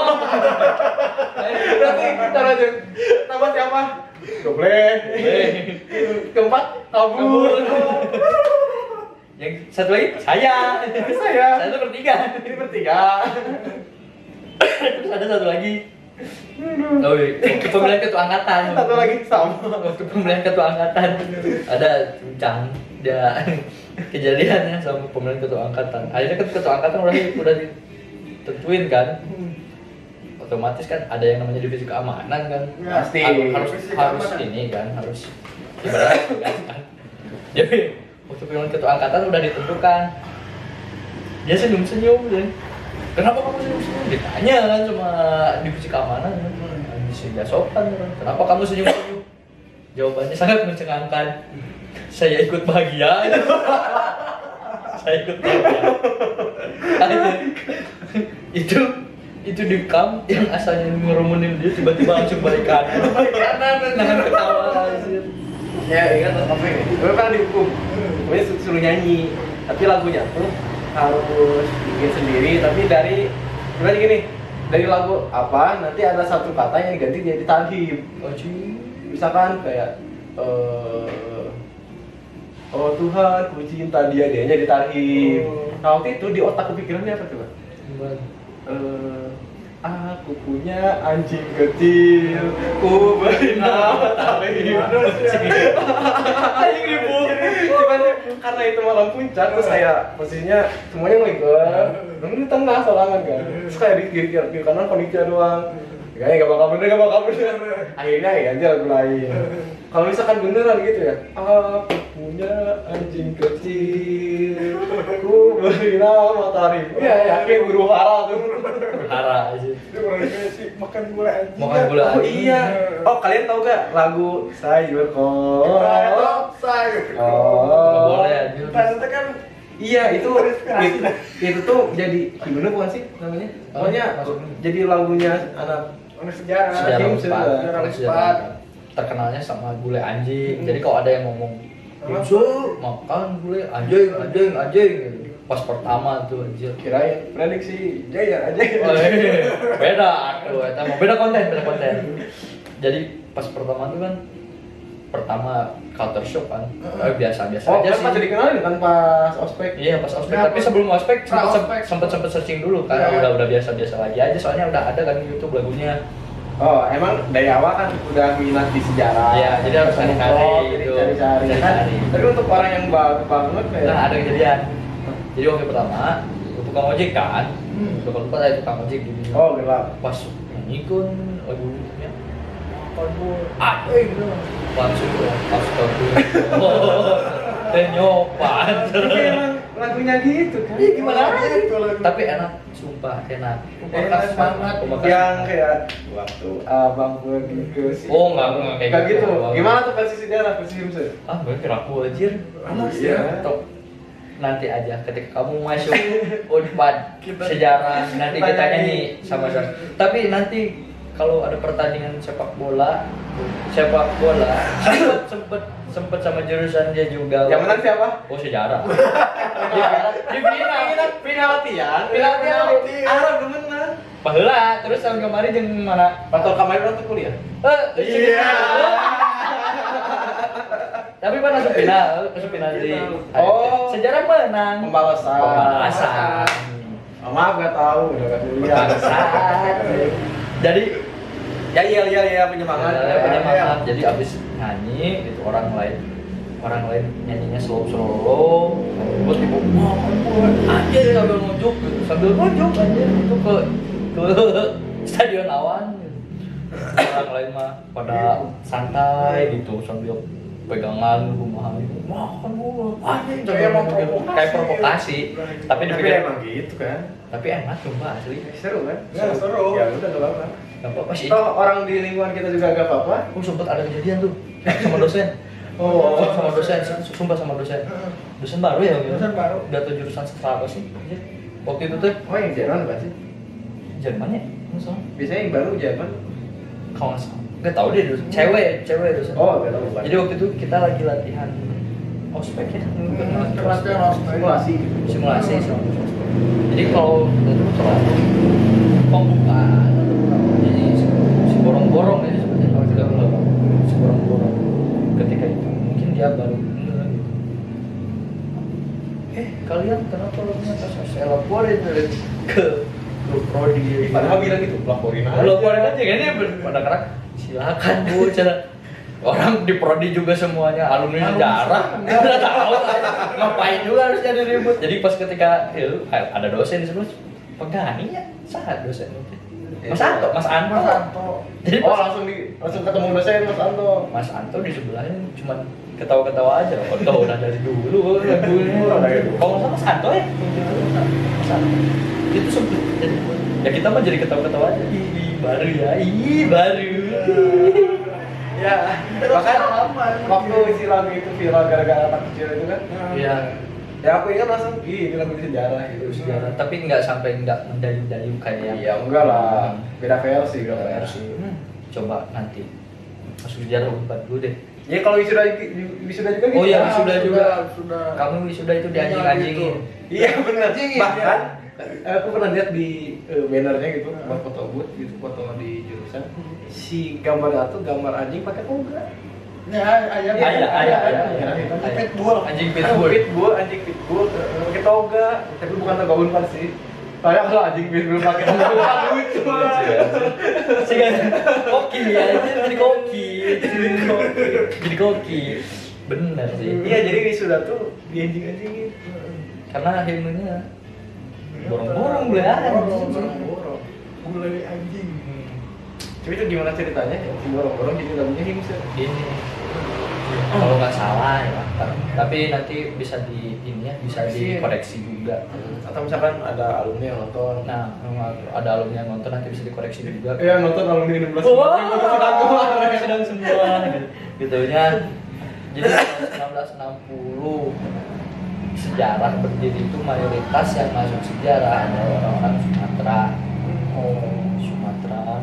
Berarti kita lanjut. Tambah siapa? Goblek. Keempat kabur. Yang 1 lagi saya. Saya. Saya itu bertiga. Ini bertiga. Terus ada 1 lagi. Oh, waktu pemilihan ketua angkatan. 1 lagi sama. Waktu pemilihan ketua angkatan ada cincang dia kejadiannya sama pemilihan ketua angkatan. Akhirnya kan ketua angkatan udah ditentuin kan. Otomatis kan ada yang namanya divisi keamanan kan. Ya, pasti. Harus ini kan, harus ibaratnya kan. Jadi waktu pemilihan ketua angkatan udah ditentukan. Dia senyum-senyum deh. Kenapa kamu senyum-senyum? Ditanya kan sama divisi keamanan. Divisi dia sopan kan. Kenapa kamu senyum-senyum? Jawabannya sangat mencengangkan. Saya ikut bahagia. Saya ikut bahagia. Aja. Itu di kam yang asalnya ngerumunin dia tiba-tiba langsung balik kanan. Nahan ketawa anjir. Ya ingat apa ini? Gue kan dihukum. Gue suruh nyanyi. Tapi lagunya tuh harus bikin sendiri. Tapi dari gimana gini? Dari lagu apa? Nanti ada satu kata yang diganti jadi tarhib. Misalkan kayak oh Tuhan, ku cinta dianya ditarhib. Nah waktu itu di otak kepikirannya apa coba? Aku punya anjing kecil, ku beri nama Tarhib. Anjing ribut. Cuman karena itu malam puncak, terus kayak posisinya semuanya ngelingkar. Di tengah solangan kan. Terus kayak di kiri kanan panitia doang. Kayaknya gak bakal bener. Akhirnya ya aja lagu lain. Kalau misalkan beneran gitu ya, aku punya anjing kecil, ku beri nama Tarhib. Ya kayak guru hara tuh. Hara aja. Itu orang sih makan gula anjing. Makan gula Oh iya. Oh kalian tahu gak lagu sayur kol? Saya. Nggak boleh anjir. Ternyata kan Iya itu terinspirasi. itu tuh jadi gimana bukan sih namanya? Pokoknya maksudnya? jadi lagunya anak orang sejarah. Sejarah Hakim Unpad. sudah. Sejarah Sejarah Unpad. Unpad. Terkenalnya sama gulai anjing. Jadi kalau ada yang ngomong bisa makan gulai anjing gitu. Pas pertama tuh anjir. kirain prediksi Jaya aja. Oh, beda tuh, eta mah beda konten. Jadi pas pertama tuh kan culture shock kan. Biasa-biasa Oh aja kan pas sih. dikenalin kan pas ospek. Iya pas ospek, Nah, tapi sebelum ospek pra-ospek. sempet searching dulu kan, Ya. udah biasa lagi aja soalnya udah ada kan di YouTube lagunya. Oh emang dari awal kan udah minat di sejarah. Iya, jadi harus cari-cari gitu. Cari-cari kan. Cari-cari. Tapi untuk orang yang baru banget kayak. Nah ada kejadian. Jadi waktu pertama tukang ojek kan, udah lupa saya tukang ojek di Oh gelap. pas nyanyikan lagunya gitu langsung nyopan. Tapi emang lagunya gitu kan. Iya, gimana Gitu lagu. Tapi enak, sumpah enak. Enak banget. Yang kayak waktu abang pergi ke sini. Oh, enggak kayak Enggak gitu. gitu. Gimana tuh versi sejarah versi Himse? Gue kira aku anjir. Iya. Tok. Nanti aja ketika kamu masuk Unpad sejarah nanti kita nyanyi sama-sama. Tapi nanti kalau ada pertandingan sepak bola sempet sama jurusan dia juga. Yang menang siapa? Oh, sejarah. Di Final latihan. Arab udah menang. Baheula, terus tahun kemarin jeung mana? Patol kemarin waktu kuliah. Iya. Tapi pas masuk final di Oh. sejarah menang. Pembalasan. Maaf gak tahu, udah gak kuliah. Jadi Ya penyemangat. penyemangat. Jadi abis nyanyi gitu orang lain nyanyinya slow terus ibu aja sambil nunjuk aja itu ke stadion awan gitu. Orang lain mah pada santai gitu sambil pegangan rumah itu makan mulu kayak provokasi tapi Emang gitu kan. tapi enak coba asli Seru kan? Ya, seru. Ya udah gak apa-apa. nggak apa-apa sih. Toh orang di lingkungan kita juga gak apa-apa. Oh, sempet ada kejadian tuh sama dosen. Sama dosen, sumpah sama dosen. Dosen baru ya? Dosen baru. Udah tahu jurusan apa sih? Waktu itu tuh Oh yang Jerman apa sih? Jerman ya? Masalah. Biasanya yang baru Jerman. Kalau nggak salah. Nggak tahu deh dosen. Cewek dosen. Oh gak tahu. Jadi waktu itu kita lagi latihan ospek ya? Latihan Simulasi. Simulasi. Jadi kalau itu selalu pembukaan jadi si borong-borong ya sebenarnya kalau tidak salah si borong-borong ketika itu mungkin dia baru gitu. Kalian kenapa ternyata saya laporin ke prodi Padahal bilang gitu, laporin aja. laporin aja kan ya pada kerak silakan bu cara orang di prodi juga semuanya alumni sejarah nggak tahu ngapain juga harus jadi ribut jadi pas ketika ada dosen di sebelah pegani ya saat dosen Mas Anto. Jadi langsung ketemu dosen Mas Anto. Mas Anto di sebelahnya cuma ketawa-ketawa aja. Oh, tahu udah dari dulu lagunya. Kalau nggak salah Mas Anto ya. Mas Anto. Itu sempet jadi ya kita mah jadi ketawa-ketawa aja. Baru. Ya, bahkan waktu si lagu itu viral gara-gara anak kecil itu kan. Iya. Ya aku ingat langsung, ini lagu sejarah gitu. Sejarah, tapi nggak sampai nggak mendayu-dayu kayak yang Iya, enggak lah. Beda versi. Coba nanti masuk sejarah Unpad dulu deh. Ya kalau wisuda juga gitu. Oh iya, wisuda juga. Sudah. Kamu wisuda itu dianjing-anjingin. Iya benar. Anjingin, Bahkan ya. aku pernah lihat di bannernya gitu, buat foto booth gitu, foto di jurusan. Si gambar itu gambar anjing pakai toga. Ya, ayam. Anjing pitbull. Anjing pitbull pakai toga, tapi bukan toga Unpad sih. Soalnya kalau anjing pitbull pakai toga lucu. Sih kan koki ya, jadi koki. Bener sih. Iya, jadi wisuda tuh dianjing-anjingin. Karena himnunya borong-borong belahan. Borong-borong. Mulai anjing. Tapi itu gimana ceritanya? Si borong-borong jadi lagunya himse. Ini kalau nggak salah ya, tapi nanti bisa bisa dikoreksi juga. Atau misalkan ada alumni yang nonton. Nah, ada alumni yang nonton nanti bisa dikoreksi juga. Iya, nonton alumni 16. Sedang semua gitunya. Jadi 1960 sejarah berdiri itu mayoritas yang masuk sejarah adalah orang-orang Sumatera. Sumatera,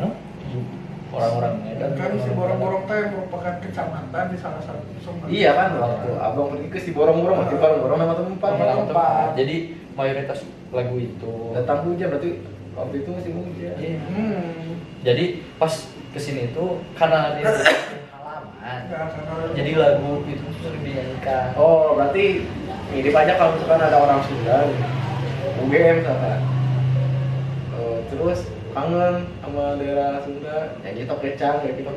orang-orang Medan. Kan si borong-borong teh merupakan kecamatan di salah satu Sumatera. Iya kan, waktu abang pergi ke si borong-borong, masih borong-borong nama tempat. Jadi mayoritas lagu itu Datang hujan berarti waktu itu masih hujan. Iya. Jadi Jadi pas kesini itu karena dia halaman, jadi lagu itu sering dinyanyikan. Oh, berarti mirip aja kalau misalkan ada orang Sunda, UGM misalkan. Terus kangen sama daerah Sunda, nyanyi tokecang kayak gitu.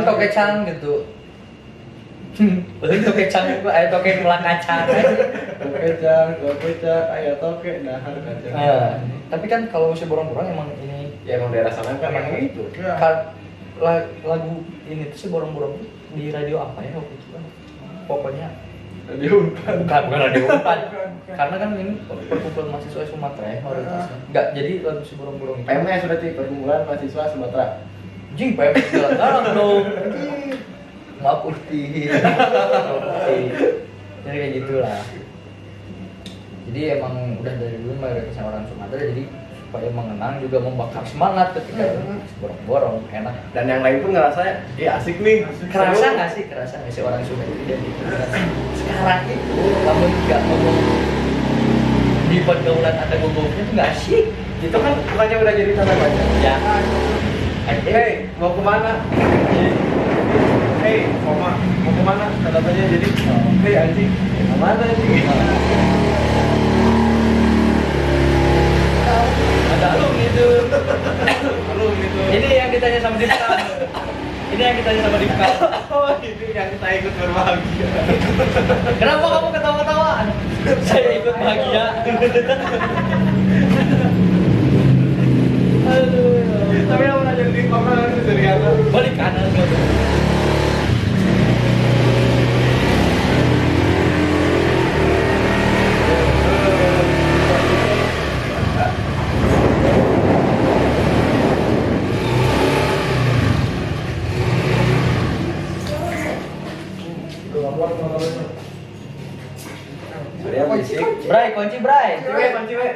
Tokecang gitu. Leuhing tokecang itu aya tokek melang kacang. Tokecang, aya tokek dahar kacang. Nah, tapi kan kalau si borong-borong emang ini Ya emang daerah sana kan emang gitu. lagu ini tuh si borong-borong di radio apa ya waktu itu kan? Pokoknya Radio Unpad. bukan radio Unpad. Karena kan ini perkumpulan mahasiswa Sumatera ya mayoritasnya. Enggak, jadi lagu si borong-borong itu. PMS sudah di Perkumpulan Mahasiswa Sumatera. Jing, PMS jalan-jalan dong. Maaf Ulti. Jadi kayak gitulah. Jadi emang udah dari dulu mayoritas orang Sumatera, jadi supaya mengenang juga membakar semangat ketika borong-borong enak. Dan yang lain pun ngerasa ya asik nih. Kerasa nggak sih orang Sunda itu jadi sekarang itu kamu nggak ngomong di pergaulan ada gogoknya itu nggak asik. Itu kan bukannya udah jadi tanda baca. Ya. Hey, mau kemana? Hey, mau kemana? Tanda tanya jadi. Hey anjing, kemana anjing? Ada alum itu. Alum gitu. Ini yang ditanya sama Dipka. Ini yang ditanya sama Dipka. Oh, ini yang kita ikut berbahagia. Kenapa kamu ketawa-ketawa? Saya ikut bahagia. Aduh. Tapi yang pernah jadi pameran itu dari atas. Balik kanan kamu. Saya berisik. Bray, kunci Bray. Kunci we.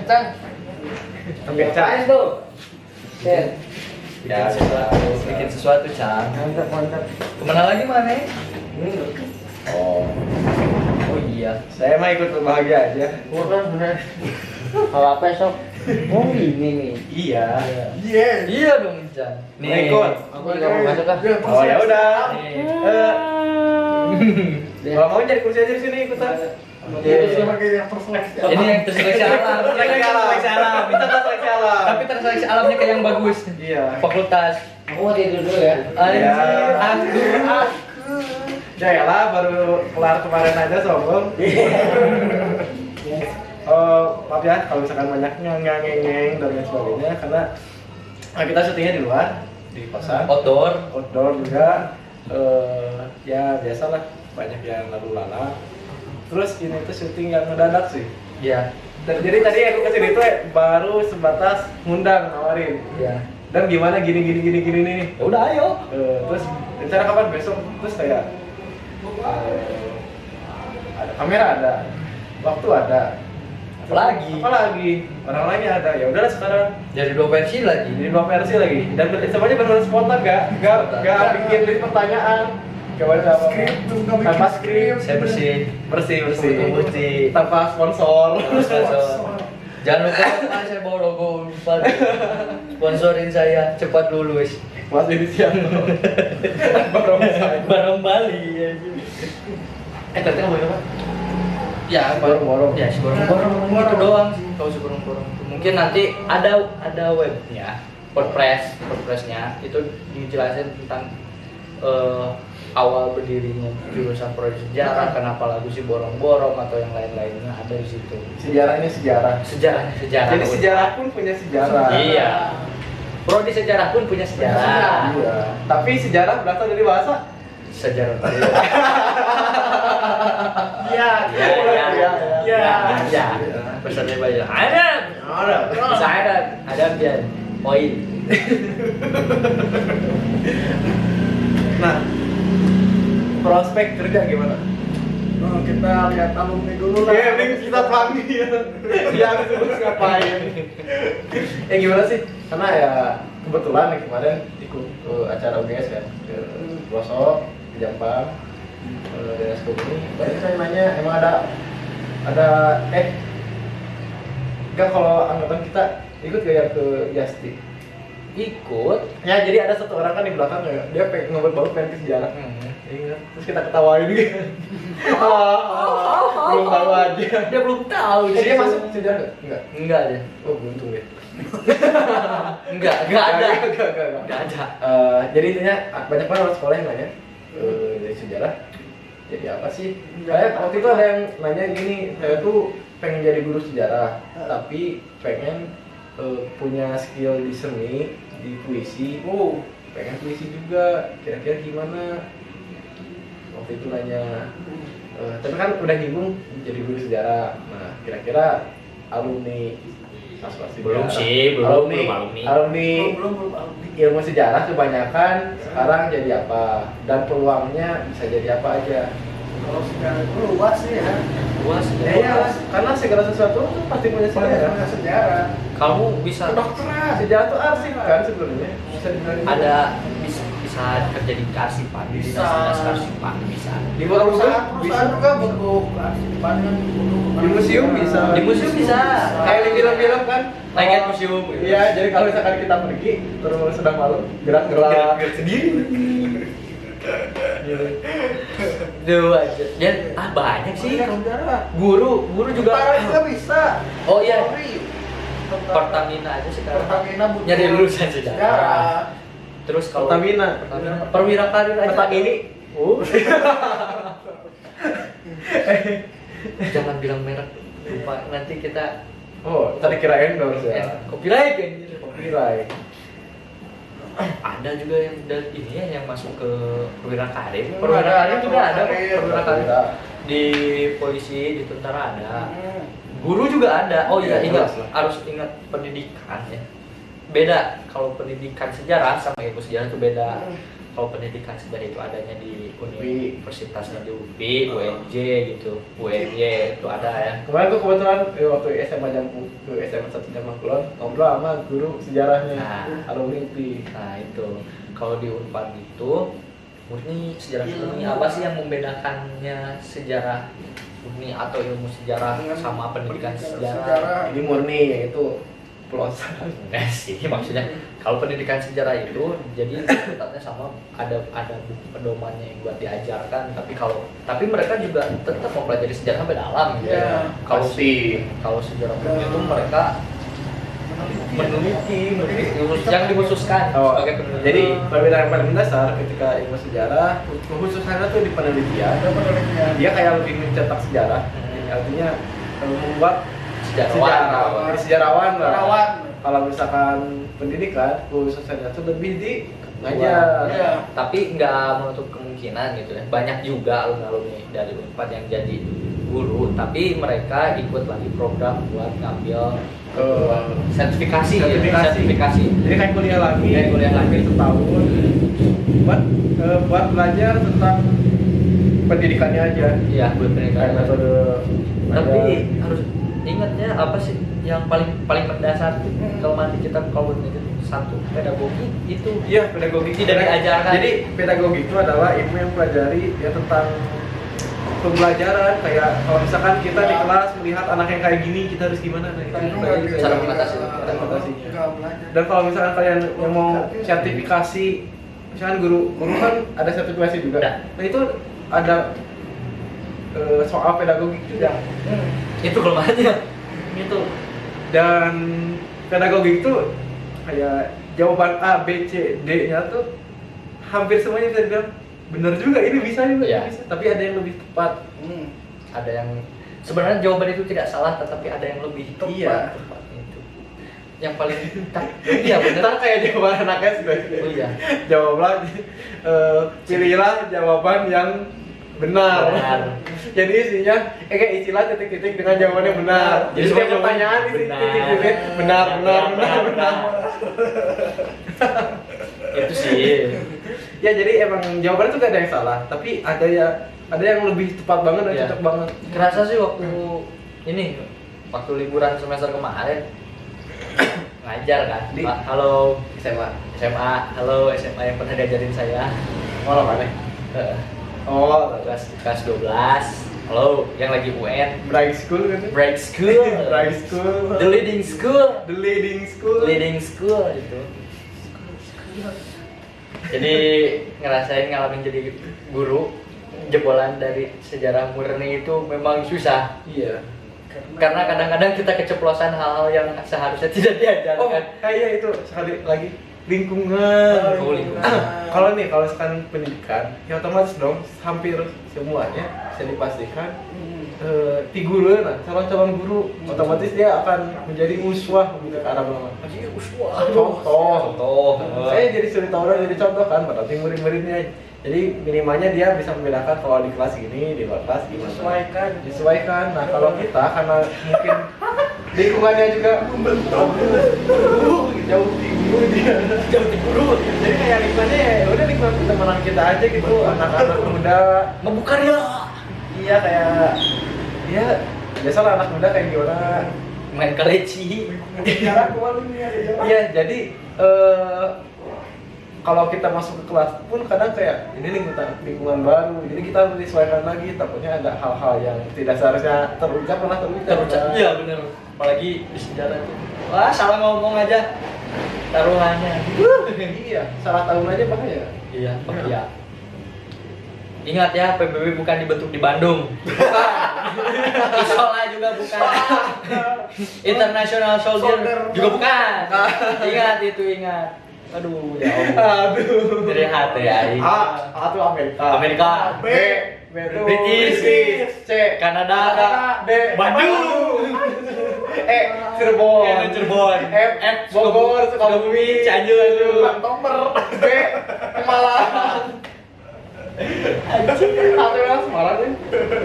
Cang. Oke, Cak. tuh? Sen. Bikin sesuatu, Cang. Mantap. Kemana lagi mana? Oh, Oh iya. saya mah ikut berbahagia aja. Kurang bener. Kalau apa sok? Oh ini nih. Iya. Iya. Iya dong, Cang. Mau ikut? Aku juga mau masuk ah. Oh ya udah. Nih. Kalau mau jadi kursi aja di sini ikutan. Terus sebagai yang terseleksi. Ini yang terseleksi alam. Seleksi alam. Kita kan seleksi alam. Tapi terseleksi alamnya kayak yang bagus. Iya. Fakultas. Aku mau tidur dulu ya. Anjir, aku. Ya lah, baru kelar kemarin aja sombong. Maaf ya kalau misalkan banyak ngeng dan lain sebagainya karena kita syutingnya di luar di kosan. Outdoor juga. Ya biasalah banyak yang lalu lalang. Terus ini tuh syuting yang mendadak sih. Iya. Dan jadi tadi aku kesini tuh baru sebatas ngundang nawarin. Iya. Dan gimana gini nih. Ya udah ayo. Terus rencana kapan besok? Terus kayak ada kamera ada, waktu ada. Apalagi orang lainnya ada. Ya udahlah sekarang. Jadi 2 versi lagi. Jadi 2 versi lagi. Dan semuanya benar-benar spontan enggak bikin list pertanyaan. Gak baca apa. Tanpa skrip. Saya bersih. Tanpa sponsor. Jangan lupa Pak, saya bawa logo Unpad. Sponsorin saya cepat lulus. Mas ini siapa? Barang Bali ya. Tadi kamu apa? Ya, Borong-borong. Ya, borong-borong itu doang sih. Kalau borong-borong itu. Mungkin nanti ada webnya, WordPress-nya itu dijelasin tentang awal berdirinya jurusan prodi sejarah, kenapa lagu si borong-borong atau yang lain-lainnya ada di situ. Sejarahnya sejarah. Sejarah. Jadi sejarah pun punya sejarah. Iya. Prodi sejarah pun punya sejarah. Iya. Tapi sejarah berasal dari bahasa. Sejarah. Iya. Iya. Besar dari bahasa. Ada. Bisa ada biar poin. Nah, prospek kerja gimana? Kita lihat alumni dulu lah. Iya, mending kita panggil. Yang terus ngapain? Ya gimana sih? Karena ya kebetulan nih kemarin ikut acara UGS kan ke Pelosok, di Jampang, daerah Sukabumi. Banyak saya nanya, emang ada enggak kalau angkatan kita ikut gak ya ke Yasti? Ikut. Ya jadi ada satu orang kan di belakang ya, dia pengen ngobrol pengen ke sejarah. Ingat. Terus kita ketawain gitu. Belum tahu aja. Dia belum tahu. Dia masuk sejarah enggak? Enggak deh. Oh beruntung ya. Enggak ada. Enggak ada. Jadi intinya banyak banget orang sekolah yang nanya dari sejarah. Jadi apa sih? Kayak waktu itu ada yang nanya gini, saya tuh pengen jadi guru sejarah, tapi pengen punya skill di seni, di puisi. Pengen puisi juga. Kira-kira gimana? Waktu itu nanya. Tapi kan udah nyinggung jadi guru sejarah. Nah, kira-kira alumni Belum sih, belum alumni ilmu sejarah kebanyakan sekarang jadi apa dan peluangnya bisa jadi apa aja. Kalau sejarah itu luas sih ya. luas. Iya, karena segala sesuatu tuh pasti punya sejarah. Punya sejarah. Kamu bisa Kedokteran. Sejarah tuh arsip kan sebenarnya. Bisa dibilang gitu. ada bisa kerja di kearsipan, di Bisa. dinas kearsipan bisa. Di luar Perusahaan juga butuh kearsipan kan butuh. Di museum bisa. Di museum bisa. Kayak di film-film kan. Lengket museum. Iya, jadi kalau misalkan kita pergi terus sedang malam gerak-gerak sendiri. Gitu. Duh aja. Dan banyak sih. Banyak sejarah. Guru juga. Tentara juga bisa. Oh iya. Polri. Tentara. Pertamina aja sekarang. Pertamina butuh Nyari lulusan sejarah. Terus kalau Pertamina. perwira karir aja. Petang ini. Jangan bilang merek. Lupa nanti kita Oh, tadi kira endorse ya. copyright anjir. Copyright. Ada juga yang ini ya yang masuk ke perwira karir. Hmm, Perwira ada, karir juga ada kok, karir. perwira karir. Ada. Di polisi, di tentara ada. Hmm. Guru juga ada. Oh iya, Iya, ingat jelas lah. harus ingat pendidikan ya. Beda kalau pendidikan sejarah sama ilmu sejarah itu beda. Kalau pendidikan sejarah itu adanya di universitasnya di UPI, UNJ gitu, UNY itu ada ya. Kemarin tuh kebetulan waktu SMA SMA 1 Jamang Kulon ngobrol sama guru sejarahnya. Nah. Alumni UPI. Nah itu kalau di Unpad itu murni sejarah murni apa sih yang membedakannya sejarah murni atau ilmu sejarah Dengan sama pendidikan sejarah? sejarah. Ini murni yaitu pelosan. Enggak sih, maksudnya kalau pendidikan sejarah itu jadi sifatnya sama ada buku pedomannya yang buat diajarkan, tapi mereka juga tetap mempelajari sejarah sampai dalam gitu. Iya, Kalau pasti. kalau sejarah murni itu mereka meneliti yang dikhususkan Oh, sebagai peneliti. jadi perbedaan yang paling mendasar ketika ilmu sejarah khususnya tuh di penelitian. Ada penelitian. Dia kayak lebih mencetak sejarah. Artinya membuat Sejarawan. sejarawan lah. Sejarawan. Kalau misalkan pendidikan khususnya itu lebih di ngajar. Iya. Tapi nggak menutup kemungkinan gitu ya. Banyak juga alumni dari Unpad yang jadi guru, tapi mereka ikut lagi program buat ngambil sertifikasi. Sertifikasi. Jadi kayak kuliah lagi. Kayak kuliah lagi. Setahun. Buat belajar tentang pendidikannya aja. Iya, buat Kayak pendidikan. metode. Tapi harus ingatnya apa sih yang paling mendasar kalau nanti kita kalau itu satu pedagogi itu Iya, pedagogi tidak diajarkan. Jadi pedagogi itu adalah ilmu yang pelajari ya tentang pembelajaran. Kayak kalau misalkan kita di kelas melihat anak yang kayak gini, kita harus gimana? Nah, itu pelajari Cara mengatasi. cara mengatasinya. Nggak belajar. Dan kalau misalkan kalian yang mau sertifikasi, misalkan guru kan ada sertifikasi juga. Ada. Nah itu ada soal pedagogik juga. itu kelemahannya. Itu Dan pedagogik itu kayak jawaban A, B, C, D-nya tuh hampir semuanya bisa dibilang benar juga, ini bisa juga, Iya. ini bisa. Tapi ada yang lebih tepat. ada yang sebenarnya jawaban itu tidak salah tetapi ada yang lebih tepat. Iya. Tepat itu. Yang paling iya benar. Ntar kayak jawaban anak SD. Oh iya. Jawablah, pilihlah jawaban yang benar. Benar. Jadi isinya kayak isilah titik-titik dengan jawaban yang benar. Jadi semua setiap pertanyaan isi benar. titik-titik benar. Itu sih. Ya jadi emang jawaban itu gak ada yang salah, tapi ada yang lebih tepat banget dan Iya. cocok banget. Kerasa sih waktu liburan semester kemarin ngajar kan. Di? Pak, halo SMA. halo SMA yang pernah diajarin saya. Oh, mana? Eh, Oh, kelas 12. Halo, yang lagi UN. Bright School kan? Break school. Bright School. The leading school. The leading school. Leading school itu. Jadi ngalamin jadi guru jebolan dari sejarah murni itu memang susah. Iya. Karena kadang-kadang kita keceplosan hal-hal yang seharusnya tidak Oh, diajarkan. iya itu sekali lagi lingkungan. Oh, lingkungan. Kalau sekarang pendidikan, ya otomatis dong hampir semuanya bisa dipastikan figurnya, nah, calon-calon guru otomatis dia akan menjadi uswah gitu ke arah mana. Contoh. Saya jadi suri tauladan, jadi contoh kan, berarti murid-muridnya. Jadi minimalnya dia bisa membedakan kalau di kelas ini, di luar kelas gimana. Disesuaikan. Nah kalau kita karena mungkin lingkungannya juga membentuk jauh di guru. Jadi kayak lingkungannya ya udah lingkungan teman kita aja gitu, anak-anak muda. Membukarya. Iya kayak ya biasalah anak muda kayak gimana. Main kaleci. Sejarah kemalinnya. Iya jadi kalau kita masuk ke kelas pun kadang kayak ini lingkungan baru, jadi kita harus disesuaikan lagi. Takutnya ada hal-hal yang tidak seharusnya terucap. Iya bener. Apalagi di sejarah itu. Wah salah ngomong aja taruhannya. Iya, salah tahun aja bahaya. Iya, bahaya. Ingat ya, PBB bukan dibentuk di Bandung. Bukan. Isola juga bukan. International Soldier juga bukan. Ingat itu, ingat. Aduh, ya Allah. Aduh. Dari hati ya. A itu Amerika. Amerika. B itu British. C Kanada. D Bandung. Cirebon. Cirebon. F Bogor, Sukabumi, Cianjur. Nomor B Malang. Satu yang Semarang nih.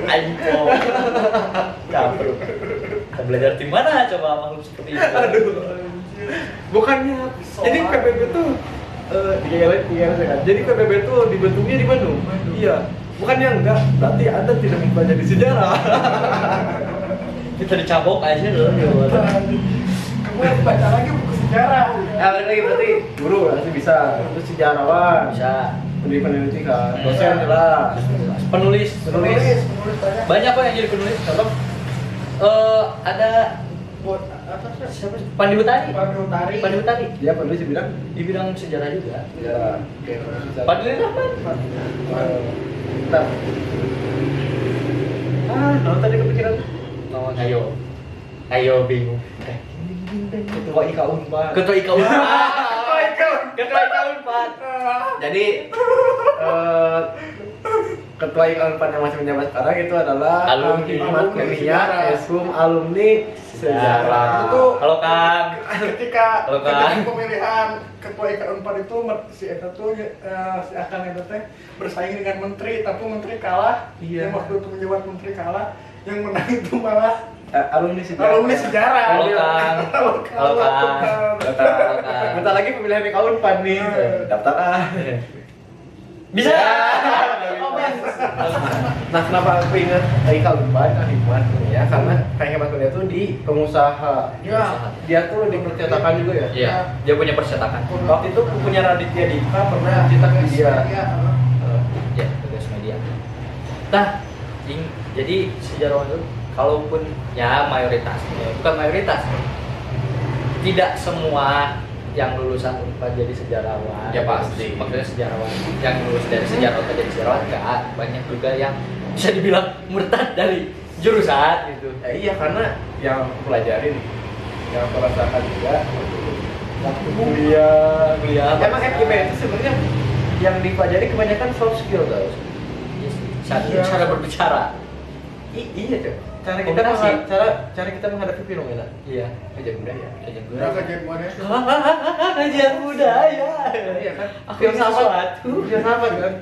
Ayo. Campur. Kita belajar di mana coba makhluk seperti itu? Aduh. Bukannya. Jadi PBB tuh kan. Jadi PBB tuh dibentuknya di Bandung. Iya. Bukannya enggak. Berarti Anda tidak mempelajari sejarah. Kita dicabok aja loh. kamu harus baca lagi buku sejarah. Ya balik lagi berarti guru pasti bisa. Terus sejarawan. Bisa. Peneliti kan. Dosen jelas. Penulis. Penulis Banyak kok yang jadi penulis. Contoh ada buat apa sih? siapa? Pandi Utari. Pandi Utari. Dia penulis Di bidang sejarah juga. sejarah. Fadli Rahman. Bentar. Naon tadi kepikiran? Oh, ayo bingung. Ketua IKA Unpad. Ketua IKA Unpad. Ketua IKA Unpad. Jadi Ketua IKA Unpad yang masih menjabat sekarang itu adalah Alumni. Hikmat Kurnia, Eskum alumni sejarah. Itu Halo Kang. ketika Halo, Kang. pemilihan ketua IKA Unpad itu si Eta tuh si Akan Eta teh bersaing dengan menteri, tapi menteri kalah. Iya. Yang waktu itu menjabat menteri kalah, yang menang itu malah alumni sejarah. alumni sejarah. Halo Kang. Halo Kang. Bentar lagi pemilihan IKA Unpad nih. Daftar ah. Bisa. Nah, kenapa aku ingat IKA Unpad, Hikmat ya? Karena kayak Hikmat Kurnia tuh di pengusaha. Ya. Dia tuh di percetakan juga ya. Iya, dia punya percetakan. Waktu itu punya Raditya Dika pernah cetak di dia. Ya, tugas media. Nah, jadi sejarawan itu kalaupun ya mayoritas, bukan mayoritas, tidak semua yang lulusan Unpad jadi sejarawan. Ya, pasti. Maksudnya sejarawan yang lulus dari sejarawan jadi sejarawan enggak, banyak juga yang bisa dibilang murtad dari jurusan gitu. Iya, karena yang aku pelajarin, yang aku rasakan juga waktu kuliah. Emang FIB itu sebenarnya yang dipelajari kebanyakan soft skill guys. Cara berbicara. Iya tuh. Cara kita Komunikasi. cara kita menghadapi fenomena. Iya. Kajian budaya. Udah kajian mana? Kajian budaya. Iya kan? Aku filsafat. Filsafat kan?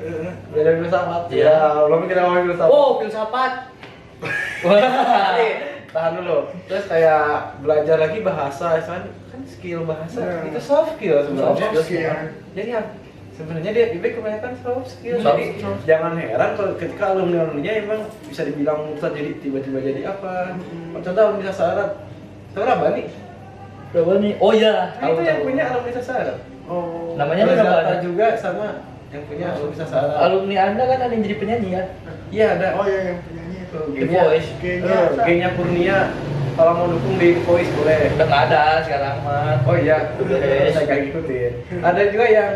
Belajar filsafat. Iya. Ya, belum kita ngomongin filsafat. Oh, filsafat. Jadi, tahan dulu. Terus kayak belajar lagi bahasa, kan skill bahasa Ya. itu soft skill sebenarnya. Soft skill. Jadi ya, sebenarnya dia IB kebanyakan soft skill. Soft Jadi skill. jangan heran kalau ketika alumni-alumninya emang bisa dibilang murtad jadi tiba-tiba jadi apa. Contoh alumni sastra Arab. Tahu Rabani? Berapa nih? Oh iya, Nah, itu yang punya alumni sastra Arab. Oh. Namanya Terus berapa? Zata juga sama yang punya alumni sastra Arab. Alumni Anda kan ada yang jadi penyanyi kan? Iya ada. Oh iya yang penyanyi itu. The Voice. G-nya Kurnia. Kalau mau dukung di Voice boleh. Udah nggak ada sekarang mah. Oh iya, Beres. saya gak ngikutin. Ada juga yang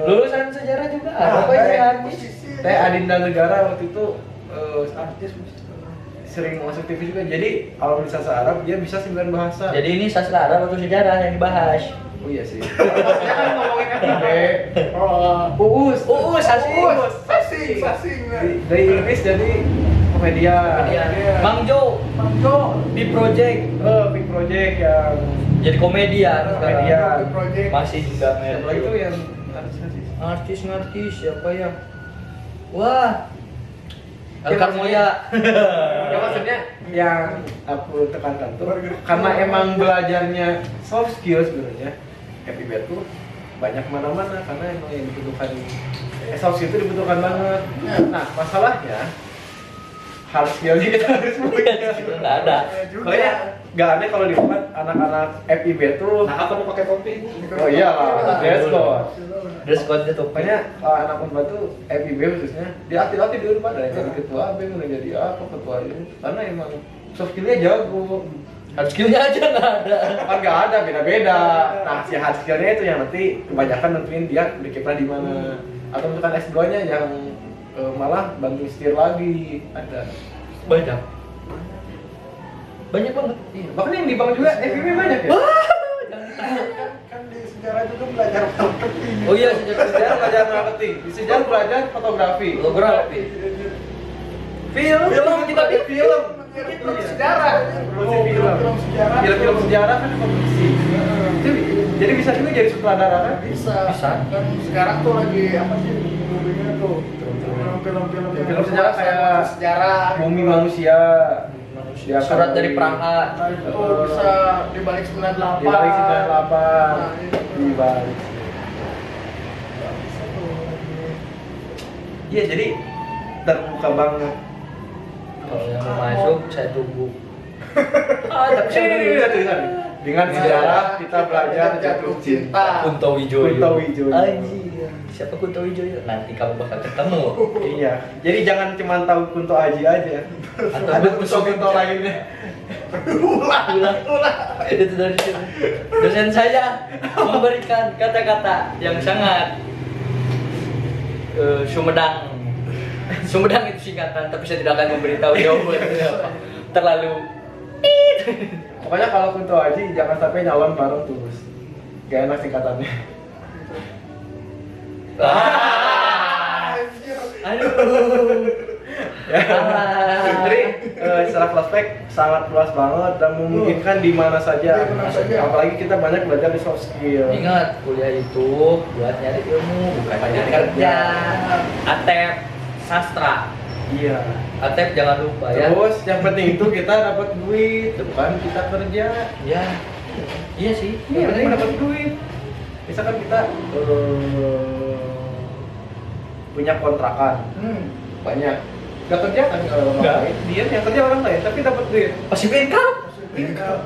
Lulusan sejarah juga Ah, apa kayak ya artis? Teh Adinda Negara waktu itu artis sering masuk TV juga. Jadi kalau bisa Arab dia bisa 9 bahasa. Jadi ini sastra Arab atau sejarah yang dibahas? Oh iya sih. Maksudnya kan ngomongin FIB. Oh. Uus, Sasing. Dari Inggris jadi komedian. Bang Jo, di project Big Project yang jadi komedian. Komedian. Big Project. Masih juga yang lagi itu yang artis siapa ya? Wah, Ya, Karmoya. Ya maksudnya yang aku tekankan tuh karena emang belajarnya soft skill sebenarnya FIB tuh banyak mana-mana karena emang yang dibutuhkan soft skill itu dibutuhkan banget. Nah masalahnya hard skillnya kita harus punya. Itu nggak ada. Pokoknya nggak aneh kalau di Unpad anak-anak FIB tuh. Nah, aku mau pakai topi. Oh iya lah, dress code. Dress code-nya tuh Pokoknya anak Unpad tuh FIB khususnya dilatih di Unpad ada yang jadi ketua AB, mulai jadi apa ketua ini. Karena emang soft skillnya jago. hard skill-nya aja nggak ada. Kan nggak ada, beda-beda. Nah si hard skillnya itu yang nanti kebanyakan nentuin dia berkiprah di mana. Atau misalkan S2-nya yang malah bantu setir lagi ada. Banyak banget. Iya, bahkan yang di bank juga FIB banyak ya. Kan di sejarah juga belajar marketing. Oh iya, Di sejarah belajar marketing, di sejarah belajar fotografi, film kita bikin film sejarah, Film sejarah. film sejarah kan kompetisi. Jadi bisa juga jadi sutradara kan? Bisa. Bisa. Kan sekarang tuh lagi apa sih movie-nya tuh? Film-film Film sejarah kayak sejarah. Bumi Manusia. Dia Surat akan dari Praha. Nah, itu bisa dibalik 98. di balik 98 Nah, itu. di balik. Iya jadi terbuka banget. Kalau yang mau masuk saya tunggu. Tapi saya Iya, tulisan. Dengan sejarah kita belajar jatuh cinta. Kunto Wijoyo. Kunto Wijoyo. Anjir. Siapa Kunto Wijoyo? Nanti kamu bakal ketemu. Iya. Jadi jangan cuma tahu Kunto Aji aja. Ada Kunto lainnya. Ulah. Itu dari situ. Dosen saya memberikan kata-kata yang sangat Sumedang. Sumedang itu singkatan, tapi saya tidak akan memberitahu jawabannya apa. Terlalu Pokoknya kalau Kunto Aji jangan sampai nyalon bareng terus. Gak enak singkatannya. Aduh. Jadi secara prospek sangat luas banget dan memungkinkan di mana saja. Di mana saja. Apalagi kita banyak belajar di soft skill. Ingat, kuliah itu buat nyari ilmu, bukan nyari kerja. Atep sastra. Iya. Atep jangan lupa ya. Terus yang penting itu kita dapat duit, bukan kita kerja. Ya. Iya sih. Yang penting dapat duit. Misalkan kita punya kontrakan banyak, nggak kerja kan kalau orang Nggak. lain, dia yang kerja orang lain tapi dapat duit. Pasif income.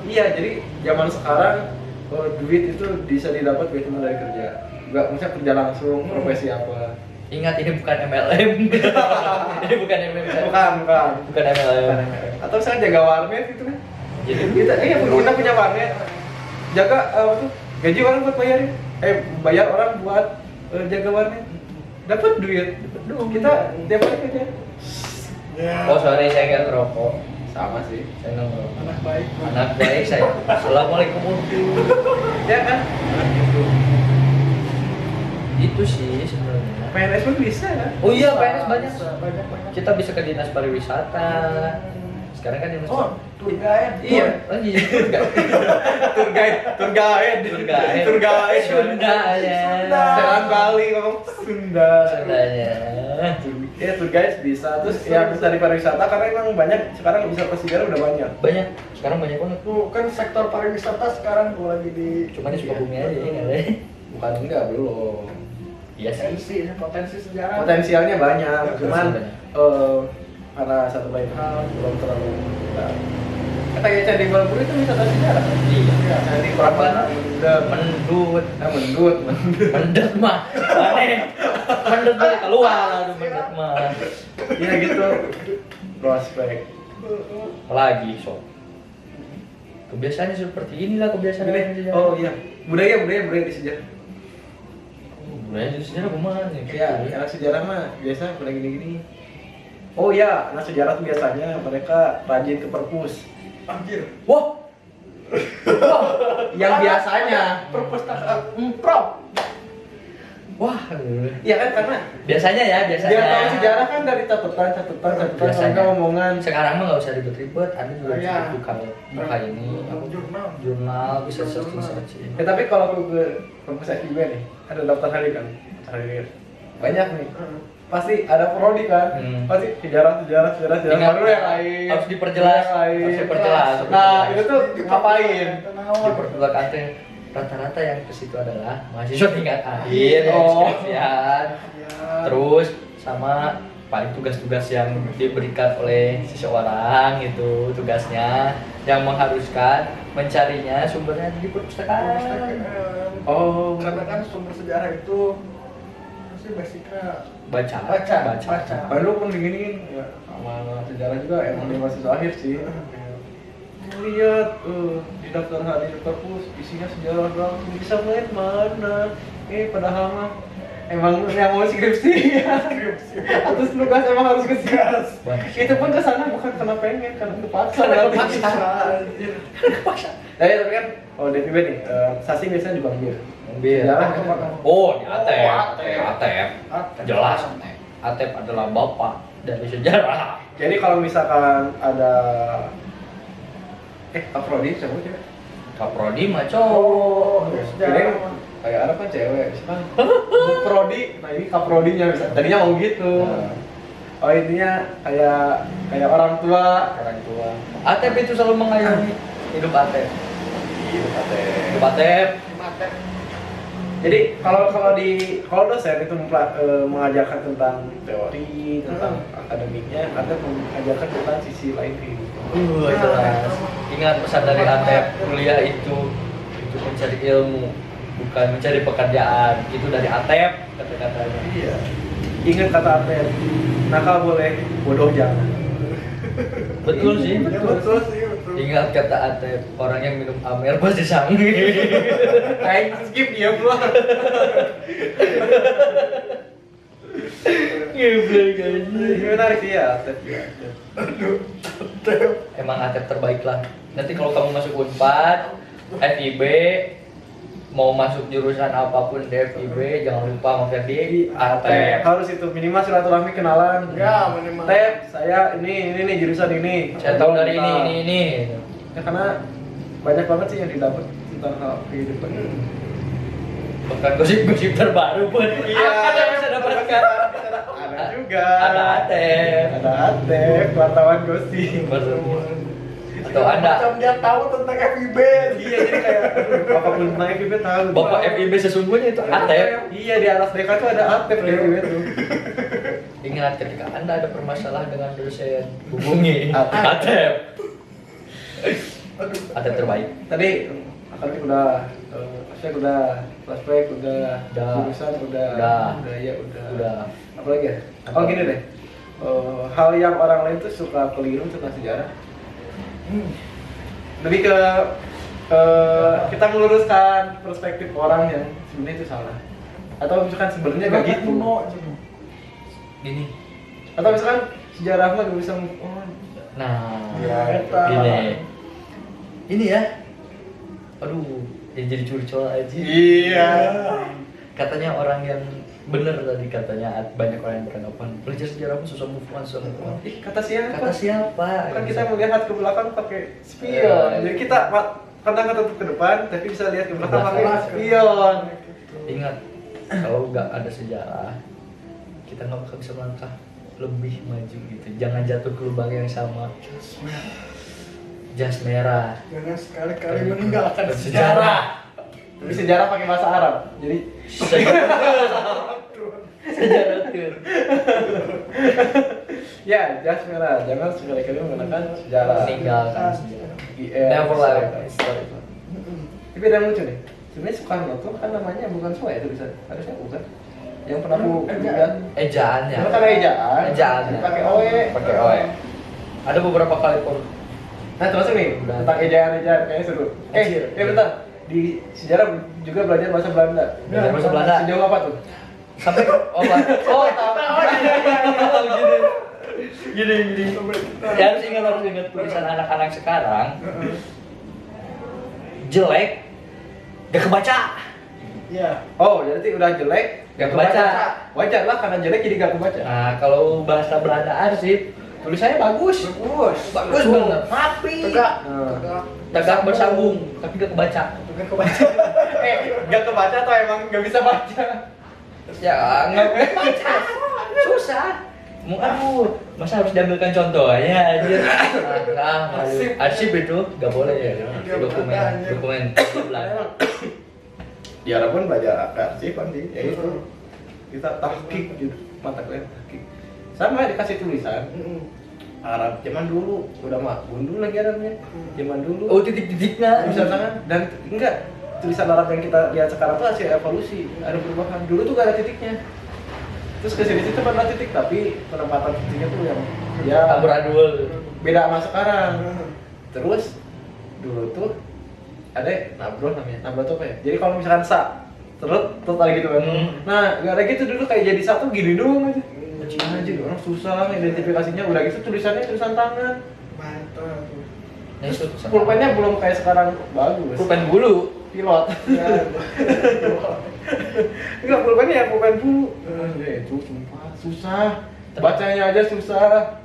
Iya, jadi zaman sekarang duit itu bisa didapat gak cuma dari kerja, nggak misalnya kerja langsung profesi apa. Ingat ini bukan MLM. Ini bukan MLM. Bukan. Bukan MLM. Atau misalnya jaga warnet gitu kan. Jadi Kita punya warnet, jaga tuh gaji orang buat bayarin, bayar orang buat jaga warnet, dapat duit. Kita tiap hari kerja. Ya. oh sorry saya nggak ngerokok. Sama sih. Saya nggak ngerokok. Anak baik. Anak baik saya. Assalamualaikum warahmatullahi. Ya kan? Itu sih sebenarnya. PNS pun bisa kan? Oh iya, PNS banyak. Banyak. Kita bisa ke dinas pariwisata. Sekarang kan dinas. Oh, tour guide. Iya. Oh iya. Tour guide. Sunda ya. Jalan Bali ngomong Sunda. Sundanya. Ya tour guide bisa, terus ya bisa di pariwisata karena emang banyak sekarang wisata sejarah udah banyak. Banyak. Sekarang banyak banget. Tuh kan sektor pariwisata sekarang gua lagi di Cuma di Sukabumi aja ya nggak ada. Bukan enggak belum. Iya sih. potensi sejarah. Potensialnya banyak, cuman banyak. karena satu lain hal belum terlalu. Kayak Candi Borobudur itu wisata sejarah. Iya. Candi Prambanan, Mendut. Mendut. Mendut mah. Aneh. Mendut mah keluar lalu mendut mah. Iya gitu. Prospek. Apalagi sok. Kebiasaannya seperti inilah kebiasaan orang sejarah. Oh iya, budaya di sejarah. Budaya di sejarah kumaha nih? Iya, anak sejarah mah biasa pada gini-gini. Oh iya, anak sejarah tuh biasanya mereka rajin ke perpus. Anjir. Wah. Yang biasanya. Perpustakaan prop. Wah. Iya kan karena Biasanya ya, biasanya. dia tahu sejarah kan dari catatan, Biasanya. mereka omongan. Sekarang mah nggak usah ribet-ribet, ada juga Iya. buka ini Jurnal. bisa searching. Ya tapi kalau ke perpus FIB nih, ada daftar hari kan? Hadir. Banyak nih. Pasti ada prodi kan? Pasti sejarah Ingat, baru yang lain. harus diperjelas, Yang lain. harus diperjelas. Nah, itu tuh ngapain? Diperjelas teh rata-rata yang ke situ adalah mahasiswa tingkat akhir, Oh. skripsian, Ya. terus sama paling tugas-tugas yang diberikan oleh seseorang itu tugasnya yang mengharuskan mencarinya sumbernya di perpustakaan. Oh, Karena kan sumber sejarah itu sih basicnya Baca. baru pun diginiin ya, sama sejarah juga emang di mahasiswa akhir sih. Lihat di daftar hadir perpus isinya sejarah doang, bisa main mana? Padahal mah emang yang mau skripsi ya. Terus tugas emang harus ke sias. Itu pun kesana bukan karena pengen, karena terpaksa. Tapi kan, DPB nih, Sasi biasanya dipanggil. Sejarah Oh, di ATEP. Jelas ATEP adalah bapak dari sejarah. Jadi kalau misalkan ada Kaprodi siapa sih? Kaprodi mah cowok. Jadi kayak ada kan cewek, misalkan Prodi, nah ini Kaprodinya bisa. Tadinya mau gitu. Oh intinya kayak orang tua. ATEP itu selalu mengayomi hidup ATEP. Hidup ATEP. Jadi kalau dosen itu mengajarkan tentang teori, tentang akademiknya, ATEP mengajarkan tentang sisi lain kehidupan. Jelas. Ingat pesan dari ATEP, kuliah itu mencari ilmu, bukan mencari pekerjaan. Itu dari ATEP kata-katanya. Iya. Ingat kata ATEP, nakal boleh, bodoh jangan. Betul sih. Betul. Ingat kata ATEP, orang yang minum Amer pasti sange. Kayak skip dia keluar. Ngeblek aja. Ini menarik sih ya ATEP. Emang ATEP terbaik lah. Nanti kalau kamu masuk Unpad, FIB, mau masuk jurusan apapun di FIB, jangan lupa sama Ferdi, ATEP. Harus itu minimal silaturahmi kenalan. Ya, minimal. ATEP, saya ini nih jurusan ini. Saya tahu dari ini. Ya karena banyak banget sih yang didapat tentang hal kehidupan. Bahkan gosip-gosip terbaru pun ada yang bisa dapatkan. Ada juga. Ada ATEP. Ada ATEP, wartawan gosip. Atau Anda Macam dia tahu tentang FIB. Iya, jadi kayak apapun tentang FIB tahu. Bapak FIB sesungguhnya itu ATEP. Iya, di atas mereka tuh ada ATEP di FIB tuh. Ingat ketika Anda ada permasalahan dengan dosen, hubungi ATEP. ATEP. ATEP terbaik. Tadi akademik udah, aspek udah, prospek udah, jurusan udah, budaya udah. Apa lagi ya? Oh gini deh, hal yang orang lain tuh suka keliru tentang sejarah. Lebih ke kita meluruskan perspektif orang yang sebenarnya itu salah. Atau misalkan sebenarnya gak gitu. Gini. Atau misalkan sejarah mah gak bisa move on. Nah, Ya, gini. Ini ya. Aduh, jadi curcol aja. Iya. Katanya orang yang bener tadi katanya banyak orang yang beranggapan belajar sejarah pun susah move on. Ih, kata siapa? Kata siapa? Kan kita melihat ke belakang pakai spion. Jadi kita pandang ke depan tapi bisa lihat ke belakang pakai spion. Ingat, kalau nggak ada sejarah, kita nggak bakal bisa melangkah lebih maju gitu. Jangan jatuh ke lubang yang sama. Jas merah. Jangan sekali-kali meninggalkan sejarah. Tapi sejarah pakai bahasa Arab. Jadi Sejarah tuh. ya, jas merah. Jangan sekali-kali menggunakan sejarah. Meninggalkan sejarah. Never Never lie. lie. Tapi ada yang lucu nih. Sebenarnya Soekarno tuh kan namanya bukan Soe itu bisa. Harusnya bukan. Yang pernah aku lihat. Ejaannya. Itu kan ejaan. Ejaannya. Pakai oe. Pakai oe. Ada beberapa kali Nah terus nih tentang ejaan-ejaan kayaknya seru. Bentar. Di sejarah juga belajar bahasa Belanda. Belajar bahasa Belanda. Sejauh apa tuh? sampai gini. Ya harus ingat tulisan anak-anak sekarang jelek gak kebaca. Iya. Oh, jadi udah jelek Gak kebaca. Wajar lah karena jelek jadi gak kebaca. Nah, kalau bahasa Belanda arsip tulisannya bagus banget, rapi, tegak bersambung, tapi gak kebaca. Gak kebaca atau emang gak bisa baca? Ya nggak baca, susah. Aduh, masa harus diambilkan contohnya aja. Arsip itu nggak boleh ya, dokumen Belanda. Di Arab pun belajar arsip nanti, ya itu kita tahqiq gitu, mata kuliah tahqiq. sama dikasih tulisan Arab zaman dulu udah mah gundul lagi Arabnya zaman dulu Oh, titik-titiknya. tulisan tangan dan enggak tulisan Arab yang kita lihat sekarang tuh hasil evolusi ada perubahan dulu tuh gak ada titiknya terus kesini situ ada titik tapi penempatan titiknya tuh yang ya Amburadul. beda sama sekarang terus dulu tuh ada nabro namanya nabro tuh apa ya jadi kalau misalkan terus ada gitu kan nah gak ada gitu dulu kayak jadi satu gini doang aja anjir orang susah identifikasinya udah gitu tulisannya tulisan tangan mantap. Nah, itu pulpennya belum kayak sekarang bagus pulpen bulu. pilot enggak pulpennya ya pulpen bulu itu sumpah susah bacanya aja susah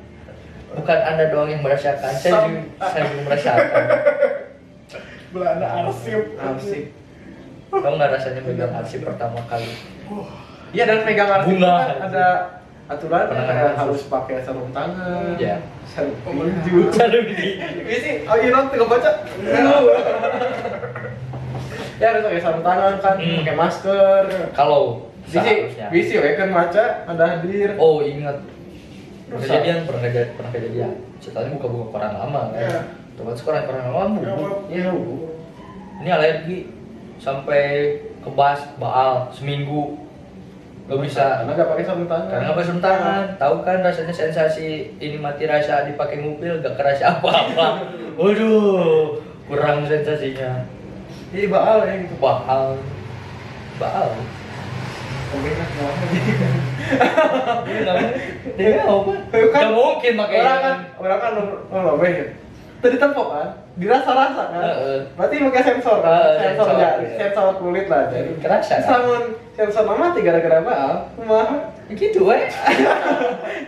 Bukan Anda doang yang merasakan, saya juga merasakan. Belanda arsip. Kamu nggak rasanya pegang arsip pertama kali? Iya dan pegang arsip Bunga. kan ada aturan Penanganan kayak khusus. harus pakai sarung tangan, Ya. sarung tinju. Aduh, di. Ini sih, oh iya nanti nggak baca. Ya harus pakai sarung tangan kan, pakai masker. Kalau Bisi, seharusnya. ya kan maca ada hadir. Oh, ingat. Rusak. Pernah kejadian. Ceritanya buka-buka koran lama kan. Iya. Teman koran lama bu. Iya, Ini alergi sampai kebas baal seminggu. Gak bisa. Karena nggak pakai sarung tangan. Karena nggak pakai sarung tangan. Tahu kan rasanya sensasi ini mati rasa dipakai mobil gak kerasa apa-apa. Waduh, kurang sensasinya. Jadi baal ya gitu. Baal. Dia apa? Kan Gak mungkin pakai orang kan lebih ya. Tadi tempok kan, dirasa-rasa kan. Heeh. Berarti pakai sensor kan, Sensor, ya, iya. sensor kulit lah. Jadi Kerasa, kan? Namun sensor mati gara-gara baal, mah Gitu we.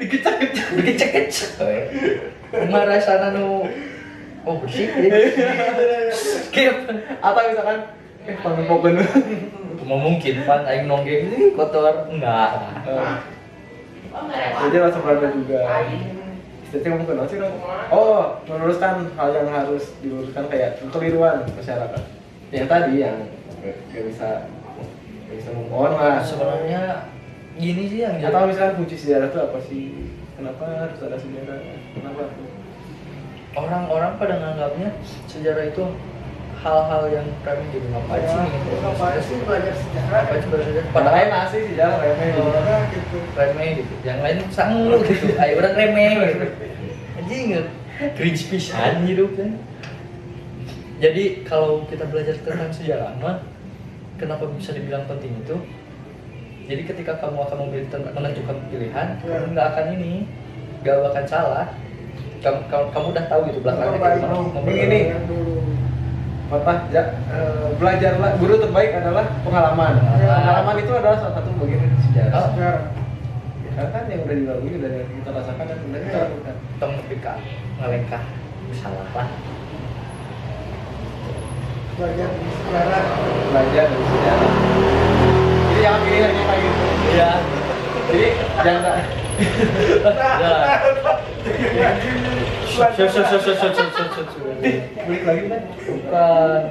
dikecek-kecek. Dikecek-kecek we. Emang rasana nu oh bersih ya. Skip. Atau misalkan panggung Mungkin pan aing nonggeng ini kotor enggak. jadi langsung berada juga. Istilahnya mungkin sih kan. Oh, meluruskan hal yang harus diluruskan kayak kekeliruan masyarakat. Yang tadi yang nggak bisa move on lah. Sebenarnya gini sih yang Atau misalkan kunci sejarah itu apa sih? Kenapa harus ada sejarah? Kenapa? orang-orang pada nganggapnya sejarah itu hal-hal yang remeh gitu ngapain sih gitu. Ngapain sih belajar sejarah? Ngapain sih belajar sejarah? Padahal Padahal nasi sejarah remeh gitu. Gitu. remeh gitu. Yang lain sanggup gitu. Ayo orang remeh gitu. Anjing cringe pisan hidup kan. Jadi kalau kita belajar tentang sejarah mah kenapa bisa dibilang penting itu? Jadi ketika kamu akan menentukan pilihan, kamu nggak akan nggak akan salah. Kamu udah tahu gitu belakangnya kayak gimana. Begini, belajarlah, guru terbaik adalah pengalaman. Pengalaman itu adalah salah satu bagian dari sejarah. Sejarah. Karena kan yang udah dilalui, udah yang kita rasakan dan udah kita lakukan. Tong nepika ngelengkah salah lah. Belajar sejarah. Belajar dari sejarah. Jadi jangan pilih hanya kayak gitu. Iya. Jadi jangan. Balik lagi kan? Bukan.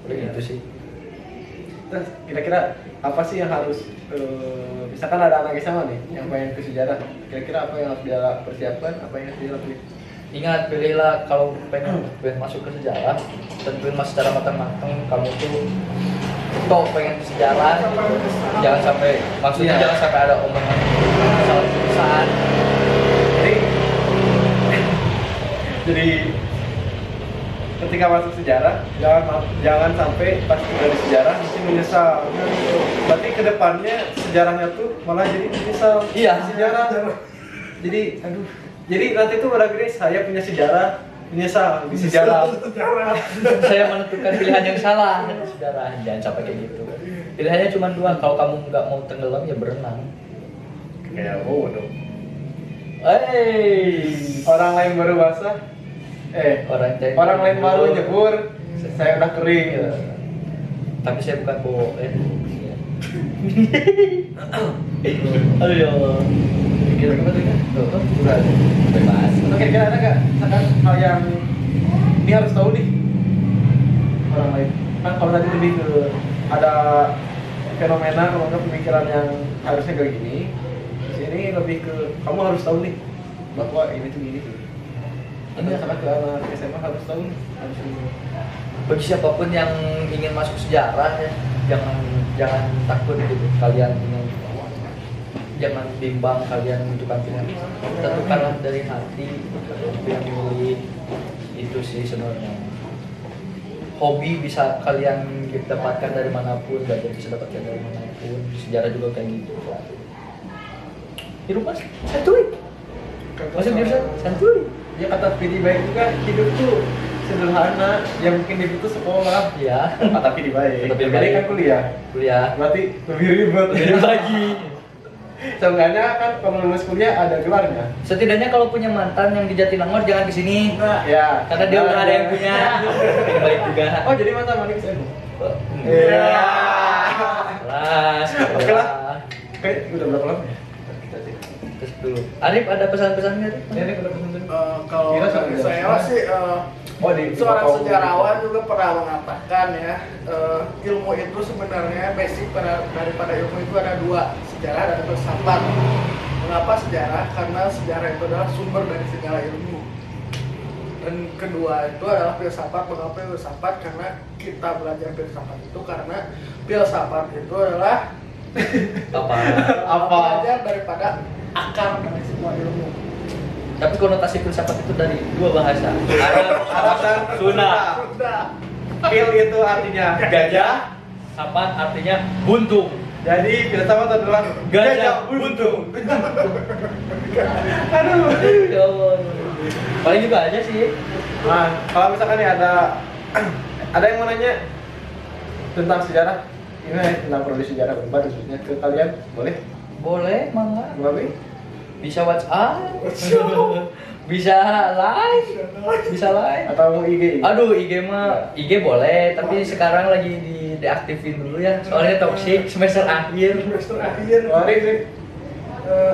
Begitu sih. Terus kira-kira apa sih yang harus misalkan ada anak SMA nih yang pengen ke sejarah, kira-kira apa yang harus dia persiapkan, apa yang harus dia lakukan? Ingat, pilihlah kalau pengen masuk ke sejarah, tentuin mas secara matang-matang kamu tuh pengen sejarah, jangan sampai maksudnya Iya. jangan sampai ada omongan salah jurusan. Jadi ketika masuk sejarah jangan sampai pas udah di sejarah mesti menyesal. Berarti kedepannya sejarahnya tuh malah jadi menyesal. Iya. Di sejarah. Jadi jadi nanti tuh pada gini saya punya sejarah menyesal di sejarah. Saya menentukan pilihan yang salah di sejarah, jangan sampai kayak gitu. Pilihannya cuma dua, kalau kamu nggak mau tenggelam ya berenang. Kayak dong. Orang Orang lain baru basah. Orang lain baru nyebur. Saya udah kering. Iya. Tapi saya bukan bohong. Aduh ya Allah. Kira-kira tuh kan? Tuh, udah. Bebas. Atau kira-kira ada nggak misalkan hal yang ini harus tahu nih orang lain? Kan kalau tadi lebih ke ada fenomena kalau nggak pemikiran yang harusnya kayak gini, sih ini lebih ke kamu harus tahu nih bahwa ini tuh gini tuh. Ini anak ke anak SMA harus tahu nih, harus ini. Bagi siapapun yang ingin masuk sejarah ya, jangan takut gitu. Kalian jangan bimbang kalian menentukan pilihan. Tentukanlah dari hati yang milih itu sih sebenarnya. Hobi bisa kalian dapatkan dari manapun, belajar bisa dapatkan dari manapun. Sejarah juga kayak gitu. Hidup mas, santuy. Masuk jurusan santuy. Ya kata PD baik juga, hidup tuh sederhana, yang mungkin itu tuh sekolah. Iya. Kata PD baik. Kata PD Jadi baik. kan kuliah. Kuliah. Berarti lebih ribet. Lebih lagi. Seenggaknya kan kalau lulus kuliah ada gelarnya. Setidaknya kalau punya mantan yang di Jatinangor jangan kesini. Ya. Karena dia udah ada yang punya. Yang baik juga. Oh jadi mantan manis ya? Iya. Kelas. Oke lah. Kayak udah berapa lama ya? Kita cek. Terus dulu. Arif ada pesan-pesan nggak? Arif? Ini udah pesan. Kalau Kira dari sama saya sih Oh di seorang sejarawan juga pernah mengatakan ya, ilmu itu sebenarnya basic daripada ilmu itu ada dua, sejarah dan filsafat. Mengapa sejarah? Karena sejarah itu adalah sumber dari segala ilmu. Dan kedua itu adalah filsafat. Mengapa filsafat? Karena kita belajar filsafat itu karena filsafat itu adalah Apa? belajar daripada akar dari semua ilmu. Tapi konotasi filsafat itu dari dua bahasa. Arab dan Sunda. Sudah. Pil itu artinya gajah. Sapat artinya buntung. Jadi filsafat adalah Gajah buntung. Aduh. Ya Allah. Paling juga aja sih. Nah, kalau misalkan nih ada yang mau nanya tentang sejarah, ini tentang prodi sejarah Unpad khususnya ke kalian, boleh? Boleh, mangga. Boleh? Bisa WhatsApp. Bisa live. Bisa live. Atau IG? Aduh, IG mah IG boleh, tapi sekarang lagi deaktifin dulu ya. Soalnya toxic semester akhir. Semester akhir. Boleh sih.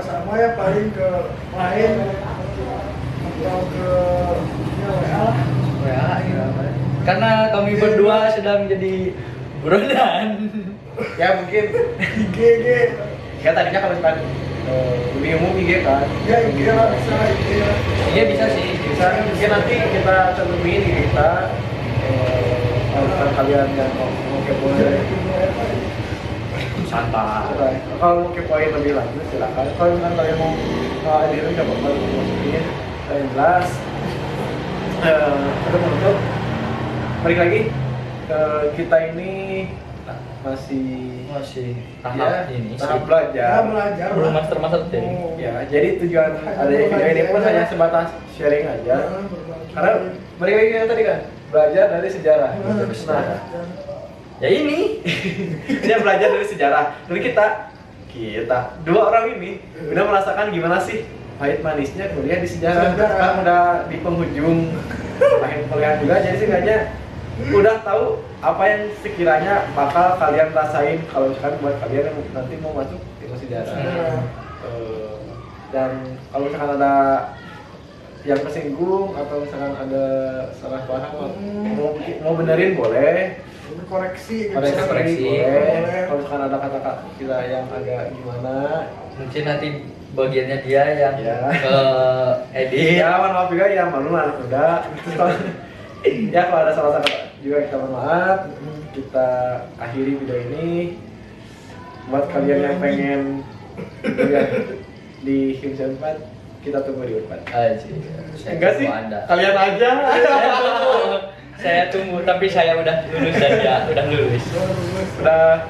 Sama ya paling ke lain atau ke WA. Ya, gitu. Karena kami berdua sedang jadi buronan. Ya mungkin IG. ya tadinya kalau misalkan lebih umum IG kan. Ya IG lah, bisa IG lah. Iya bisa sih. Bisa mungkin nanti kita cantumin di kita kalau misalkan kalian yang mau kepoin Santai. kalau mau kepoin lebih lanjut silakan. Kalau misalkan kalian mau adirin nggak apa-apa masukin yang jelas. Ada untuk balik lagi kita ini masih tahap ya, ini tahap sih. belajar. Ya belajar. Belum lah. master deh. Ya, jadi tujuan ada video ini pun hanya sebatas sharing aja. Karena balik lagi yang tadi kan belajar dari sejarah. Nah, Ya ini. dia belajar dari sejarah. Dari kita dua orang ini udah merasakan gimana sih pahit manisnya kuliah di sejarah. Sekarang udah di penghujung akhir kuliah juga, jadi seenggaknya udah tahu apa yang sekiranya bakal kalian rasain kalau misalkan buat kalian yang nanti mau masuk ilmu sejarah. Dan kalau misalkan ada yang tersinggung atau misalkan ada salah paham mau benerin boleh. Koreksi. Koreksi. Boleh. Kalau misalkan ada kata-kata kita yang agak gimana, Mungkin nanti bagiannya dia yang Ya. ke edit. ya mohon maaf juga ya, malu anak muda. Terus kalau ya kalau ada salah kata juga kita mohon maaf. Kita akhiri video ini. Buat kalian yang pengen kuliah di Himsen 4, kita tunggu di Unpad. Enggak sih, kalian aja. Saya tunggu, tapi saya udah lulus saja, udah lulus. Udah.